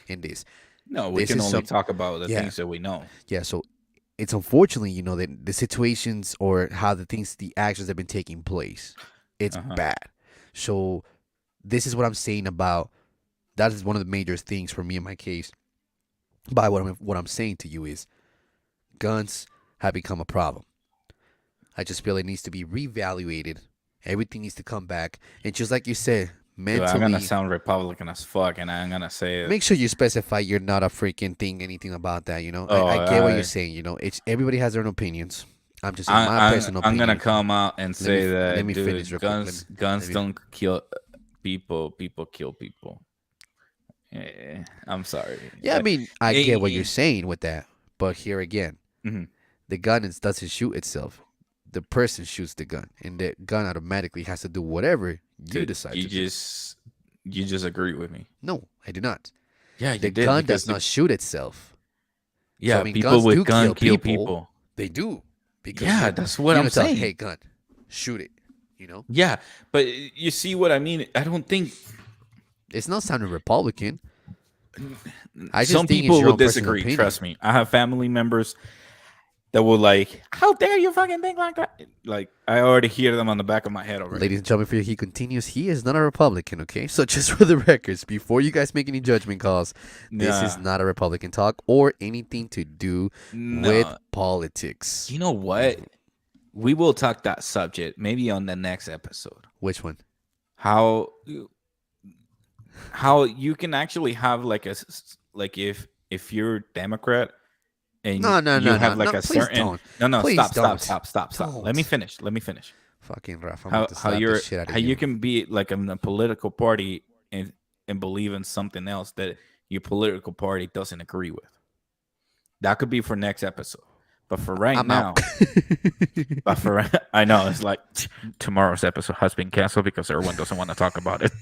in this, No, we this can is only some talk about the yeah. things that we know. Yeah, so it's unfortunately, that the situations or how the actions have been taking place, it's Uh-huh. bad. So this is what I'm saying about that is one of the major things for me in my case. By what I'm saying to you is guns have become a problem. I just feel it needs to be reevaluated. Everything needs to come back. And just like you said, Dude, I'm gonna mentally. sound Republican as fuck, and I'm gonna say it. Make sure you specify you're not a freaking thing anything about that. Oh, I get what you're saying. It's everybody has their own opinions. I'm just saying my personal I'm gonna opinion. come out and say Let that, me finish dude, real quick. guns Let me don't kill people. People kill people. I'm sorry. Yeah, I mean, I get what you're Eh, saying with that, but here again, mhm. the gun doesn't shoot itself. The person shoots the gun, and the gun automatically has to do whatever you Dude, decide to do. you just agree with me. No, I do not. Yeah, The you did gun because does not shoot itself. So I yeah, mean, people guns with do gun kill kill people. people. They do because Yeah, that's what you I'm don't tell, saying. hey, gun, shoot it. You know, Yeah, but you see what I mean? I don't think it's not sounding Republican. I just some think it's people your will own personal disagree. opinion. Trust me. I have family members that will like, how dare you fucking think like that? Like, I already hear them on the back of my head already. Ladies and gentlemen, for he continues, he is not a Republican, okay? So just for the records, before you guys make any judgment calls, this is Nah, not a Republican talk or anything to do with no. politics. You know what? We will talk that subject maybe on the next episode. Which one? How how you can actually have like like if you're Democrat and No, no, you no, no, have like no. a Please certain don't. no Please stop. Let me don't. finish. Let me finish. Fucking Raf, I'm about to How slap the you're shit out how of you you. can be like in a political party and believe in something else that your political party doesn't agree with. That could be for next episode. But for right I'm out. now, I know it's like tomorrow's episode has been canceled because everyone doesn't want to talk about it.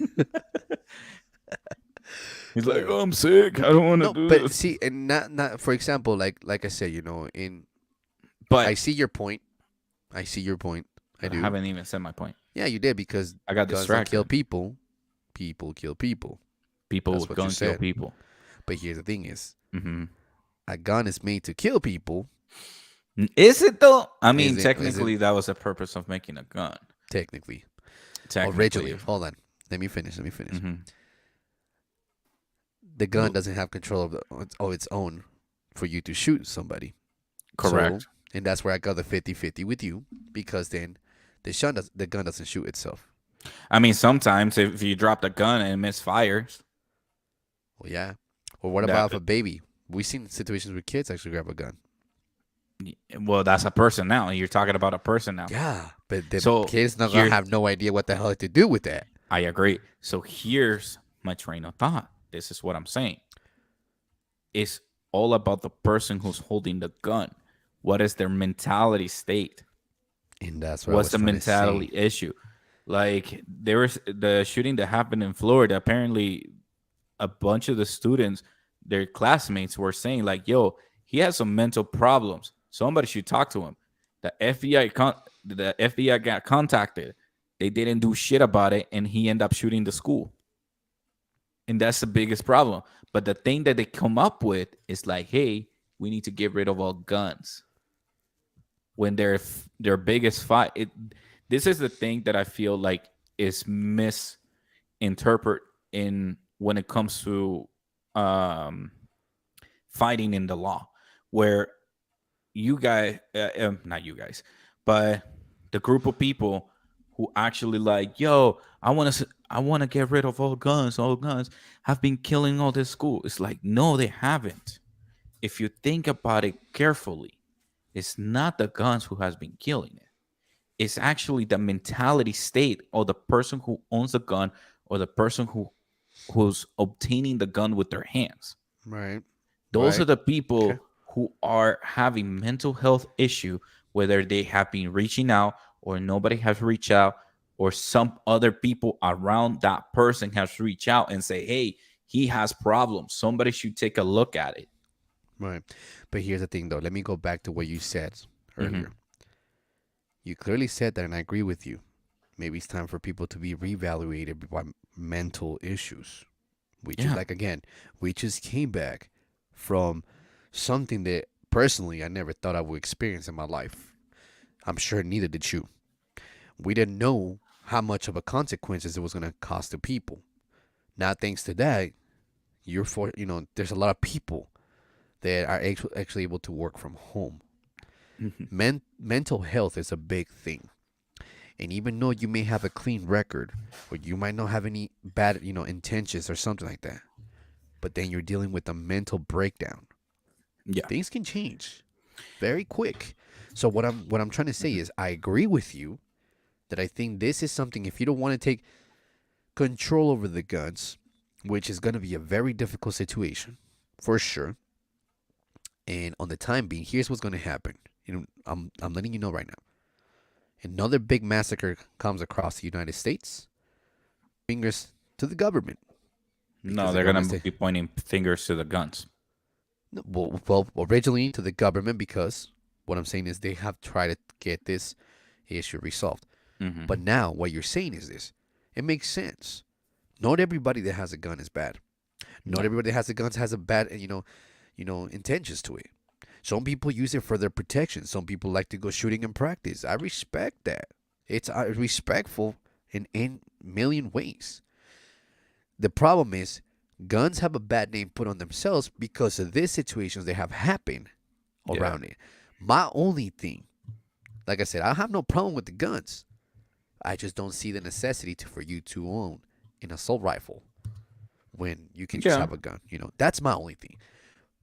He's like, oh, I'm sick. I don't want to No, do but this. see, and not for example, like I said, in But I see your point. I see your point. I I do. haven't even said my point. Yeah, you did because I got guns don't kill distracted. people. People kill people. People That's with what you gun kill said. people. But here's the thing: is Hmm. a gun is made to kill people. Is it though? I mean, Is it technically, that was the purpose of making a gun. technically? Technically, Originally, hold on. Let me finish. Let me finish. Mhm. The gun doesn't have control of its own for you to shoot somebody. Correct. So, and that's where I got the 50-50 with you because then the gun doesn't shoot itself. I mean, sometimes if you drop the gun and it misfires, Well, yeah. Or what that about if a baby? We've seen situations where kids actually grab a gun. well, that's a person now. You're talking about a person now. Yeah, but the So kids not gonna here, have no idea what the hell to do with that. I agree. So here's my train of thought. This is what I'm saying. It's all about the person who's holding the gun. What is their mentality state? And that's what I What's was the trying to say. mentality issue? Like there was the shooting that happened in Florida. Apparently, a bunch of the students, their classmates, were saying like, "Yo, he has some mental problems. Somebody should talk to him." The FBI got contacted. They didn't do shit about it, and he ended up shooting the school. And that's the biggest problem. But the thing that they come up with is like, "Hey, we need to get rid of all guns." When their biggest fight, this is the thing that I feel like is misinterpreted in when it comes to um, fighting in the law, where you guys, not you guys, but the group of people who actually like, yo, I want to get rid of all guns. All guns have been killing all this school. It's like, no, they haven't. If you think about it carefully, it's not the guns who has been killing it. It's actually the mentality state of the person who owns the gun or the person who's obtaining the gun with their hands. Right. Those are Right. the Okay. people who are having mental health issue, whether they have been reaching out or nobody has reached out, or some other people around that person has reached out and say, hey, he has problems. Somebody should take a look at it. Right. But here's the thing, though. Let me go back to what you said Mhm. earlier. You clearly said that, and I agree with you. Maybe it's time for people to be reevaluated by mental issues. We just, Yeah. like, again, we just came back from something that personally I never thought I would experience in my life. I'm sure neither did you. We didn't know how much of a consequences it was going to cost the people. Now, thanks to that, there's a lot of people that are actually able to work from home. Mhm. Mental health is a big thing. And even though you may have a clean record, or you might not have any bad, intentions or something like that, but then you're dealing with a mental breakdown, Yeah. things can change very quick. So what I'm trying to say is I agree with you that I think this is something, if you don't want to take control over the guns, which is going to be a very difficult situation for sure. And on the time being, here's what's going to happen. I'm letting you know right now. Another big massacre comes across the United States. Fingers to the government. No, the they're gonna government's be pointing fingers to the guns. No, well, originally to the government, because what I'm saying is they have tried to get this issue resolved. Hmm. But now what you're saying is this. It makes sense. Not everybody that has a gun is bad. Not No. everybody that has a gun has a bad, intentions to it. Some people use it for their protection. Some people like to go shooting in practice. I respect that. It's respectful in million ways. The problem is guns have a bad name put on themselves because of these situations that have happened around it. My only thing, like I said, I have no problem with the guns. I just don't see the necessity for you to own an assault rifle when you can just Yeah. have a gun. That's my only thing.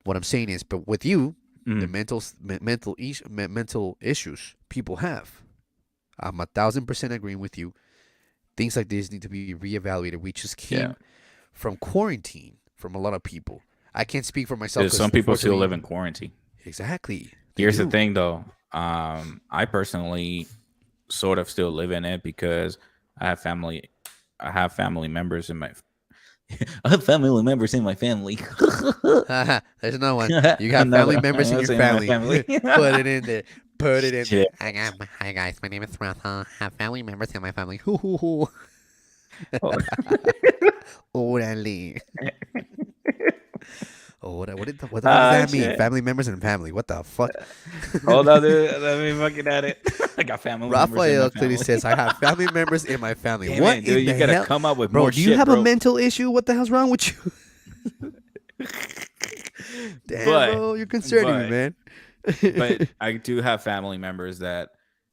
What I'm saying is, but with you, the mental issues people have, I'm 1,000% agreeing with you. Things like this need to be reevaluated. We just came Yeah. from quarantine from a lot of people. I can't speak for myself. There's 'Cause some people still unfortunately- live in quarantine. Exactly. They Here's the do. thing, though. I personally sort of still live in it because I have family. I have family members in my. I have family members in my family. There's no one. You got Another- family members in I your was saying my family. family. Put it in there. Put it in there. Shit. Hi guys, my name is Rafa. I have family members in my family. Orale. Oh, what the fuck does that mean? Shit. Family members and family. What the fuck? Hold on, dude. Let me fucking at it. I got family members in my Raphael clearly family. says, I have family members in my family. Damn What it, dude, in you the gotta hell? come up with Bro, more do you shit, have bro. a mental issue? What the hell's wrong with you? Damn, But- bro, you're concerning me, but- man. But I do have family members that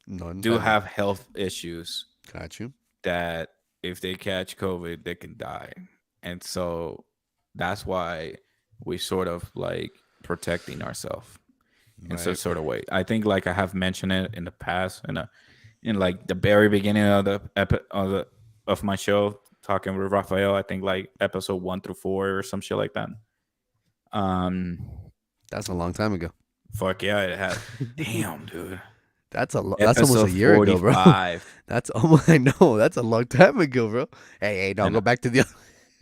None do family. have health issues Got you. that if they catch COVID, they can die. And so that's why we sort of like protecting ourselves in some Right. sort of way. I think like I have mentioned it in the past in like the very beginning of of my show talking with Raphael. I think like episode 1 through 4 or some shit like that. That's a long time ago. Fuck yeah, it has. Damn, dude. That's almost a year ago, bro. 45. That's almost I know. That's a long time ago, bro. Hey, no, I go know. back to the.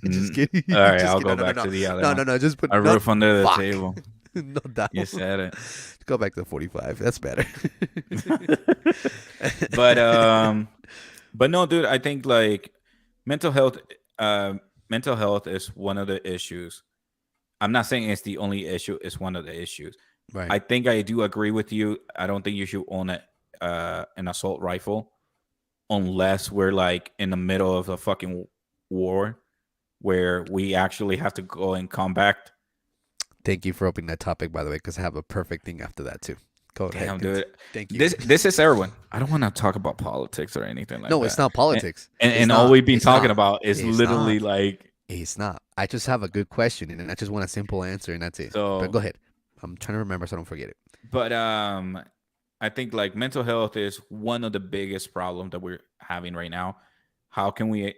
Just kidding. All right, Just I'll kidding. go back to the other No, one. no, no. Just put A no, roof under the fuck. table. no doubt. You said it. Go back to 45. That's better. But no, dude, I think like mental health is one of the issues. I'm not saying it's the only issue, it's one of the issues. Right. I think I do agree with you. I don't think you should own an assault rifle unless we're like in the middle of a fucking war where we actually have to go in combat. Thank you for opening that topic, by the way, because I have a perfect thing after that too. Go ahead. Damn, dude. Thank you. This is Erwin. I don't want to talk about politics or anything like that. no, it's not politics. And, It's and not. all we've been It's talking not. about is It's literally not. like It's not. I just have a good question, and I just want a simple answer, and that's it. So- but go ahead. I'm trying to remember so I don't forget it. But I think like mental health is one of the biggest problems that we're having right now. How can we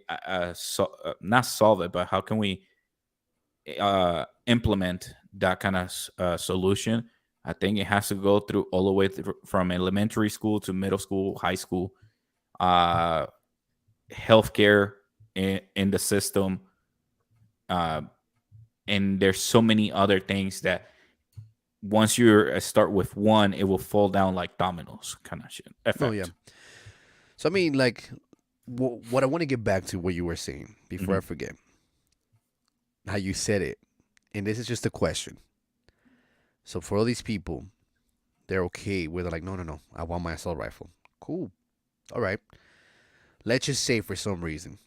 not solve it, but how can we implement that kind of solution? I think it has to go through all the way from elementary school to middle school, high school, healthcare in the system, and there's so many other things that once you start with one, it will fall down like dominoes kind of shit. Effect. Oh yeah. So I mean, like, what I want to get back to what you were saying before I forget, how you said it, and this is just a question. So for all these people, they're okay with like, no, I want my assault rifle. Cool, all right. Let's just say for some reason,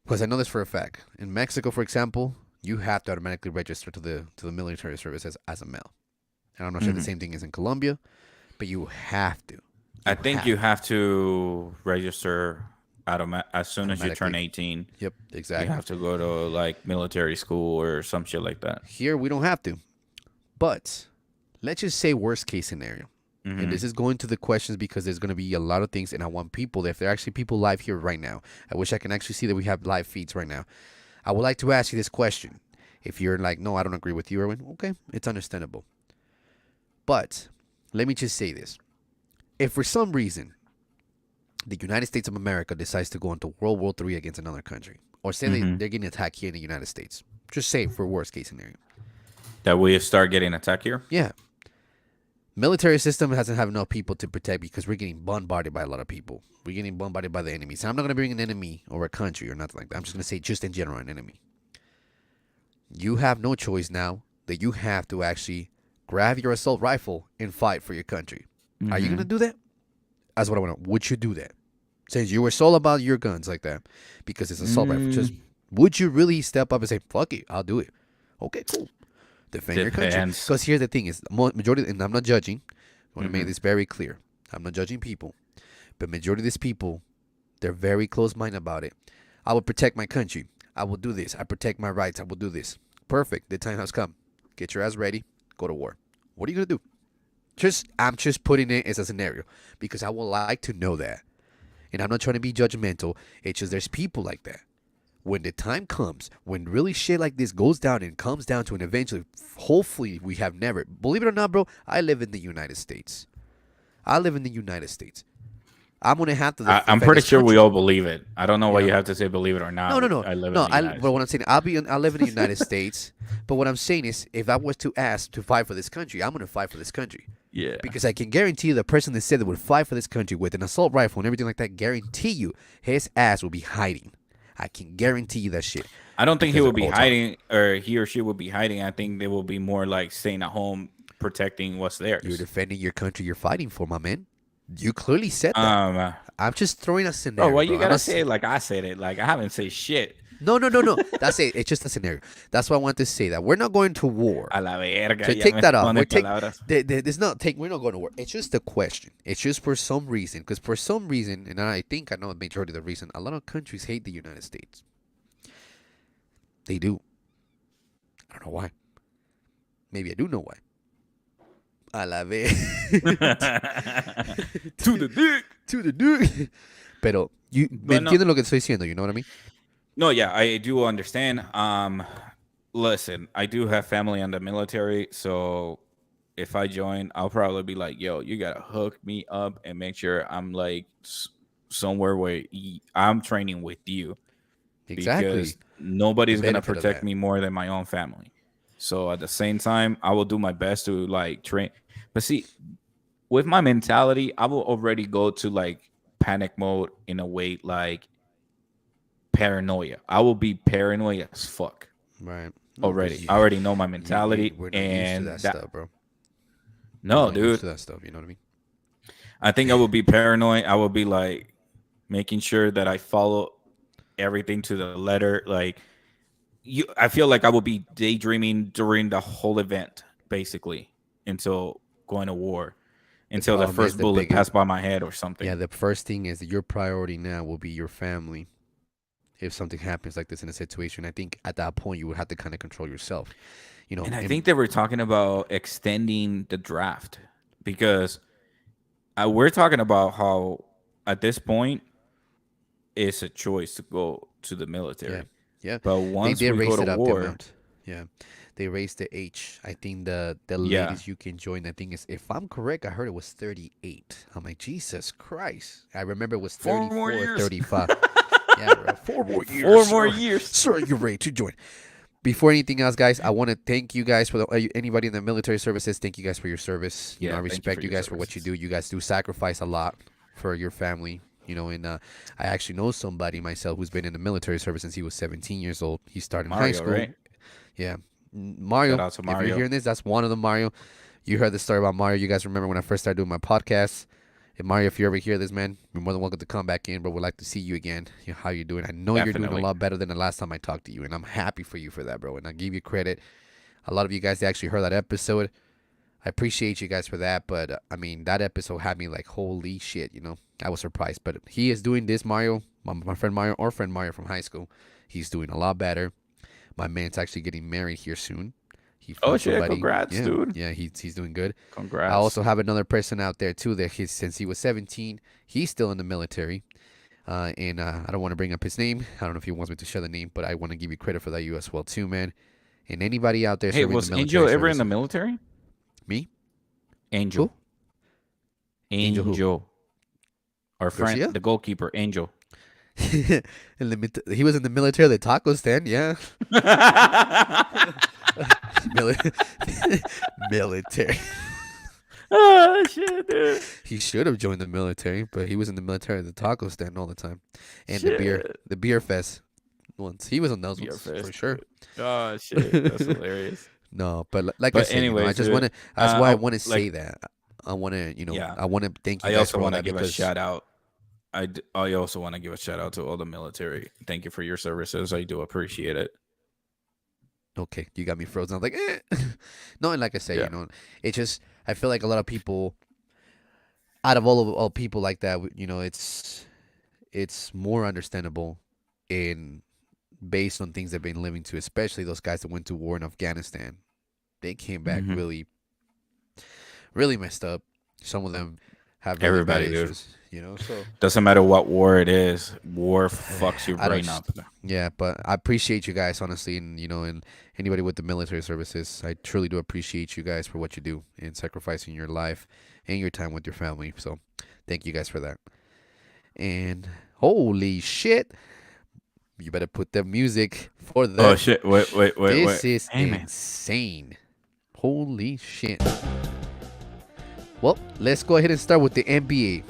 because I know this for a fact. In Mexico, for example, you have to automatically register to the military service as a male. And I'm not sure the same thing is in Colombia. but you have to. I You think have you have to register as soon as you turn automatically. 18. Yep, You exactly. have to go to like military school or some shit like that. Here we don't have to. But let's just say worst case scenario. And Hmm. this is going to the questions because there's going to be a lot of things, and I want people, if there are actually people live here right now, I wish I can actually see that we have live feeds right now. I would like to ask you this question. If you're like, no, I don't agree with you, Erwin, okay, it's understandable. But let me just say this. If for some reason the United States of America decides to go into World War III against another country, or say Hmm. they're getting attacked here in the United States, just say for worst case scenario. That we start getting attacked here. Yeah, military system doesn't have enough people to protect because we're getting bombarded by a lot of people. We're getting bombarded by the enemies. And I'm not going to bring an enemy or a country or nothing like that. I'm just going to say just in general an enemy. You have no choice now that you have to actually grab your assault rifle and fight for your country. Are you going to Hmm. do that? That's what I want to know. Would you do that? Since you were so about your guns like that because it's assault rifle, just would you really step up and say, fuck it, I'll do it? Okay, cool. Defend your country. Depends. Because here's the thing: is majority, and I'm not judging. I want to make Hmm. this very clear. I'm not judging people, but majority of these people, they're very close-minded about it. I will protect my country. I will do this. I protect my rights. I will do this. Perfect. The time has come. Get your ass ready. Go to war. What are you gonna do? I'm just putting it as a scenario because I would like to know that, and I'm not trying to be judgmental. It's just there's people like that. When the time comes, when really shit like this goes down and comes down to an eventually, hopefully we have never. Believe it or not, bro, I live in the United States. I live in the United States. I'm gonna have to I'm defend pretty this sure we country. all believe it. I don't know You why you know? have to say believe it or No, not. no, no, I live in no. the United But what States. I'm saying, I live in the United States. But what I'm saying is, if I was to ask to fight for this country, I'm gonna fight for this country Yeah. because I can guarantee you the person that said they would fight for this country with an assault rifle and everything like that, guarantee you his ass will be hiding. I can guarantee you that shit I don't think he because would the be whole time. hiding, or he or she would be hiding. I think they will be more like staying at home, protecting what's You're theirs. defending your country you're fighting for, my man. You clearly said that. Um, I'm just throwing a bro, why scenario, you bro. I'm gotta not. say it like I said it? Like I haven't said shit. No, no, no, no. That's it. It's just a scenario. That's why I want to say that we're not going to war. A la verga, So ya take me that off. pone We're take. palabras. There's not take. We're not going to war. It's just a question. It's just for some reason. Because for some reason, and I think I know the majority of the reason, a lot of countries hate the United States. They do. I don't know why. Maybe I do know why. A la vez. To the dick. To the dude. Pero, me But no, entienden lo que estoy diciendo, you know what I mean? no, yeah, I do understand. Listen, I do have family in the military, so if I join, I'll probably be like, "Yo, you gotta hook me up and make sure I'm like somewhere where I'm training with you." Exactly. Because The nobody's gonna benefit of protect that. me more than my own family. So at the same time, I will do my best to like train. But see, with my mentality, I will already go to like panic mode in a way like paranoia. I will be paranoid as fuck Right. No, already. because I already know my mentality we're not used to and that that stuff, bro. We're no, not used dude. to that stuff, you know what I mean? I think I will be paranoid. I will be like making sure that I follow everything to the letter. Like I feel like I will be daydreaming during the whole event, basically, until going to war, The until the problem is first the bullet biggest. passed by my head or Yeah, something. the first thing is that your priority now will be your family. If something happens like this in a situation, I think at that point you would have to kind of control yourself. You know, And I and think they were talking about extending the draft because we're talking about how at this point it's a choice to go to the yeah, military. yeah, But they once did we go raise to it up the war, amount. Yeah, they raised the age. I think the yeah, latest you can join. I think is, if I'm correct, I heard it was 38. I'm like, Jesus Christ. I remember it was 34, 35. Yeah, bro. 4 more years, 4 more sir. years. Sir, you're ready to join. Before anything else, guys, I want to thank you guys for anybody in the military services. Thank you guys for your service. You know, Yeah, I thank you for respect you your guys for what you services. do. You guys do sacrifice a lot for your family. You know, and I actually know somebody myself who's been in the military service since he was 17 years old. He started in high Mario, school. right? Yeah, Shout Mario. out to If you're Mario. hearing this, that's one of the Mario. You heard the story about Mario. You guys remember when I first started doing my podcast? If Mario, if you ever hear this, man, you're more than welcome to come back in. But we'd like to see you again. How you doing? I know you're doing a Definitely. lot better than the last time I talked to you, and I'm happy for you for that, bro. And I give you credit. A lot of you guys that actually heard that episode. I appreciate you guys for that, but I mean that episode had me like, holy shit, you know. I was surprised, but he is doing this, Mario, my friend Mario, or friend Mario from high school. He's doing a lot better. My man's actually getting married here soon. He Oh found shit! somebody. Congrats, Yeah, dude. yeah, he's doing good. I Congrats. also have another person out there too that since he was 17, he's still in the military. And I don't want to bring up his name. I don't know if he wants me to share the name, but I want to give you credit for that you as well too, man. And anybody out there Hey, serving the was Angel military ever in the services. military? Me? Angel. Who? Angel who? Angel. Our friend, Garcia? the goalkeeper, Angel. He was in the military, the taco stand, yeah. Mili- military. Oh shit, dude. He should have joined the military, but he was in the military at the taco stand all the time, and Shit. the beer fest. Once he was on those Beer ones for fest. sure. Oh shit, that's hilarious. No, but like I But said, you know, I anyways, just dude, want to. That's why I want to like, say that. I want to, you know, yeah. I want to thank you I guys also for all want to that give a because shout out. I also want to give a shout out to all the military. Thank you for your services. I do appreciate it. okay, you got me frozen. I'm like, no, and like I say, Yeah. you know, it just I feel like a lot of people, out of all people like that, you know, it's more understandable in based on things they've been living to, especially those guys that went to war in Afghanistan. They came back Mhm. really, really messed up. Some of them have really Everybody, bad dude. issues, you know. So Doesn't matter what war it is. War fucks your I don't brain up. yeah, but I appreciate you guys honestly, and you know, and anybody with the military services, I truly do appreciate you guys for what you do and sacrificing your life and your time with your family. So, thank you guys for that. And holy shit, you better put the music for that. Oh shit! Wait. This is Hey, man. insane. Holy shit. Well, let's go ahead and start with the NBA.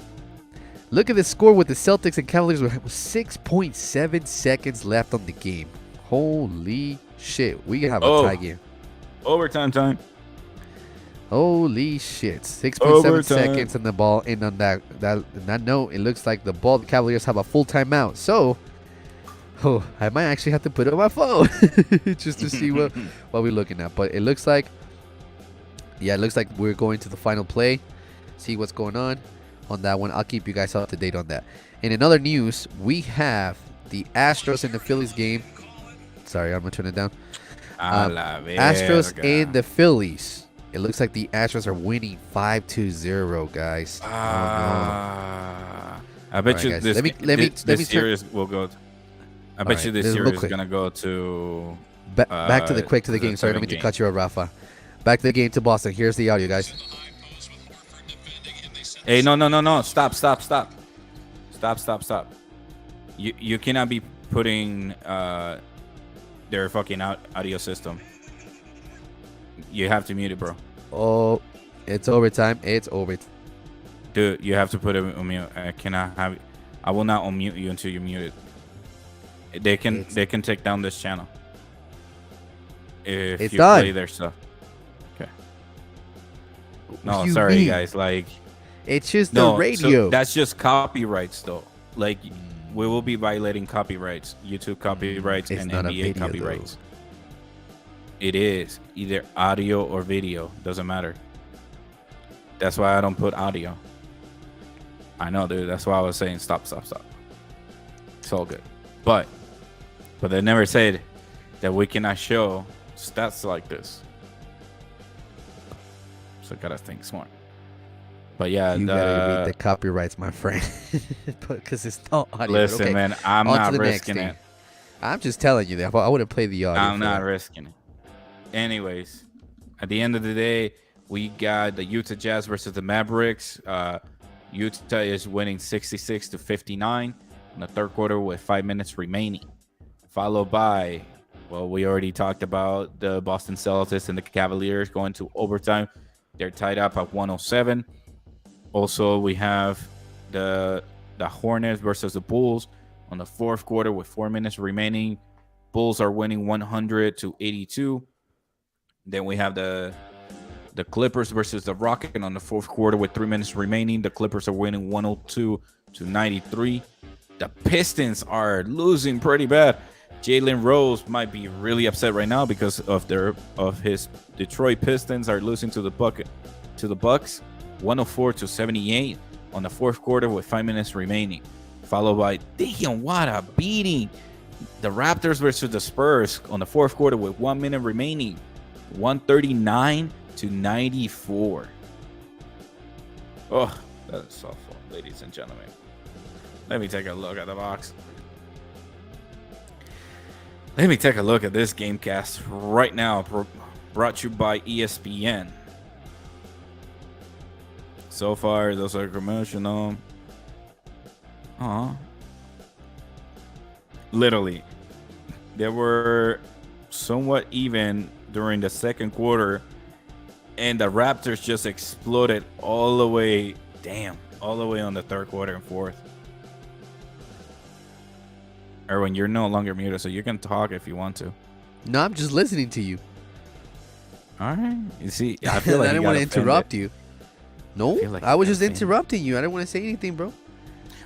Look at the score with the Celtics and Cavaliers with 6.7 seconds left on the game. Holy shit. We have a Oh. tie game. Overtime time. Holy shit. 6.7 Overtime. seconds on the ball. And on that note, it looks like the Cavaliers have a full timeout. So, I might actually have to put it on my phone just to see what we're looking at. But it looks like, yeah, it looks like we're going to the final play. See what's going on that one. I'll keep you guys up to date on that. And in other news, we have the Astros and the Phillies game. Sorry, I'm going to turn it down. A la Astros verga. and the Phillies. It looks like the Astros are winning 5-0, guys. Oh, no. I bet Alright, you guys, this let me turn- series will go. I bet Alright, you this real series is quick. gonna go to. Back to the quick to the the game. Sorry, I don't seventh mean to game. cut you off, Rafa. Back to the game to Boston. Here's the audio, guys. Hey, no! Stop! You cannot be putting their fucking audio system. You have to mute it, bro. Oh, it's overtime. It's over. Dude, you have to put it on mute. I cannot have. I will not unmute you until you're muted. They can take down this channel if It's you done. play their stuff. Okay. No, You sorry mean? guys. Like It's just no, the radio. So that's just copyrights though. Like we will be violating copyrights, YouTube copyrights, It's and not a NBA video, copyrights. It is either audio or video. Doesn't matter. That's why I don't put audio. I know, dude. That's why I was saying stop. It's all good. But they never said that we cannot show stats like this. So gotta think smart. But yeah, you gotta read the copyrights, my friend, because it's not audio. but listen, okay. man, I'm On to not the next risking thing. it. I'm just telling you that. I wouldn't play the audio. I'm for not that. risking it. Anyways, at the end of the day, we got the Utah Jazz versus the Mavericks. Utah is winning 66-59 in the third quarter with 5 minutes remaining. Followed by, well, we already talked about the Boston Celtics and the Cavaliers going to overtime. They're tied up at 107. Also, we have the Hornets versus the Bulls on the fourth quarter with 4 minutes remaining. Bulls are winning 100-82. Then we have the Clippers versus the Rockets on the fourth quarter with 3 minutes remaining. The Clippers are winning 102-93. The Pistons are losing pretty bad. Jalen Rose might be really upset right now because of his Detroit Pistons are losing to the Bucks 104-78 on the fourth quarter with 5 minutes remaining, followed by damn what a beating the Raptors versus the Spurs on the fourth quarter with 1 minute remaining, 139-94. Oh, that is awful, ladies and gentlemen. Let me take a look at the box. Let me take a look at this Gamecast right now, brought to you by ESPN. So far, those are promotional. Literally, they were somewhat even during the second quarter, and the Raptors just exploded all the way on the third quarter and fourth. Erwin, you're no longer muted, so you can talk if you want to. No, I'm just listening to you. All right. You see, I feel like I didn't want to interrupt you. No, like I was just interrupting you. I didn't want to say anything, bro.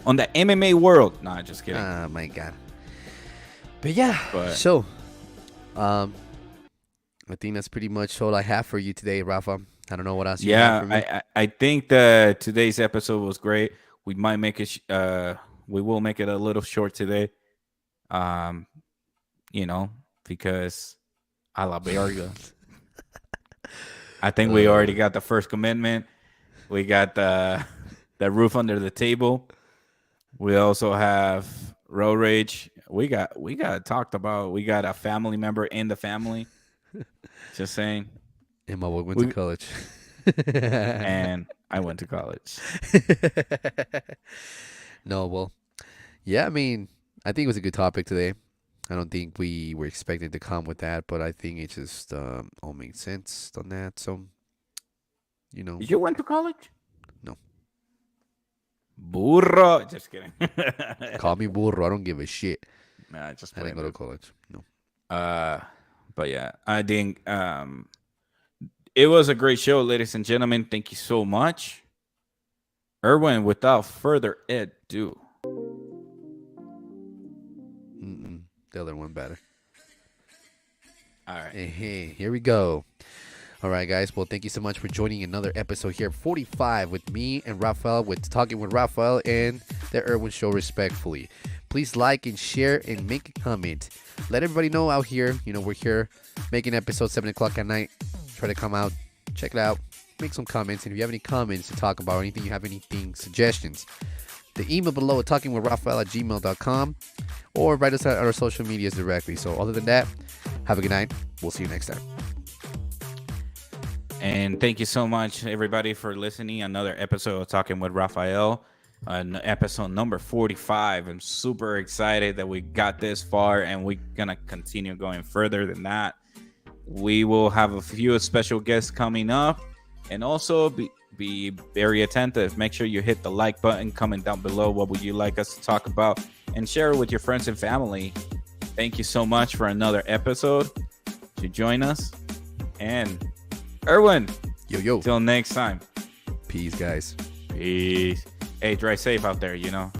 On the MMA world. Nah, just kidding. Oh, my God. But yeah, so I think that's pretty much all I have for you today, Rafa. I don't know what else you have for me. I think that today's episode was great. We might make it we will make it a little short today. Because a la verga. I think we already got the First Amendment. We got the roof under the table. We also have road rage. We got talked about. We got a family member in the family. Just saying. And my boy went to college. And I went to college. No, well, yeah, I mean, I think it was a good topic today. I don't think we were expecting to come with that, but I think it just all makes sense on that. So, You went to college? No. Burro. Just kidding. Call me burro. I don't give a shit. Nah, I didn't go to college. No. But yeah, I think it was a great show, ladies and gentlemen. Thank you so much. Erwin, without further ado. The other one better. All right. Hey, here we go. All right, guys. Well, thank you so much for joining another episode here, 45, with me and Rafael, with Talking with Rafael and the Erwin Show, respectfully. Please like and share and make a comment. Let everybody know out here, we're here making episodes 7 o'clock at night. Try to come out, check it out, make some comments. And if you have any comments to talk about or anything, you have anything, suggestions, the email below at talkingwithrafael@gmail.com, or write us at our social medias directly. So other than that, have a good night. We'll see you next time. And thank you so much, everybody, for listening. Another episode of Talking with Rafael, episode number 45. I'm super excited that we got this far, and we're going to continue going further than that. We will have a few special guests coming up, and also be very attentive. Make sure you hit the like button, comment down below what would you like us to talk about, and share it with your friends and family. Thank you so much for another episode to join us. And Erwin, yo, till next time. Peace, guys. Peace. Hey, drive safe out there,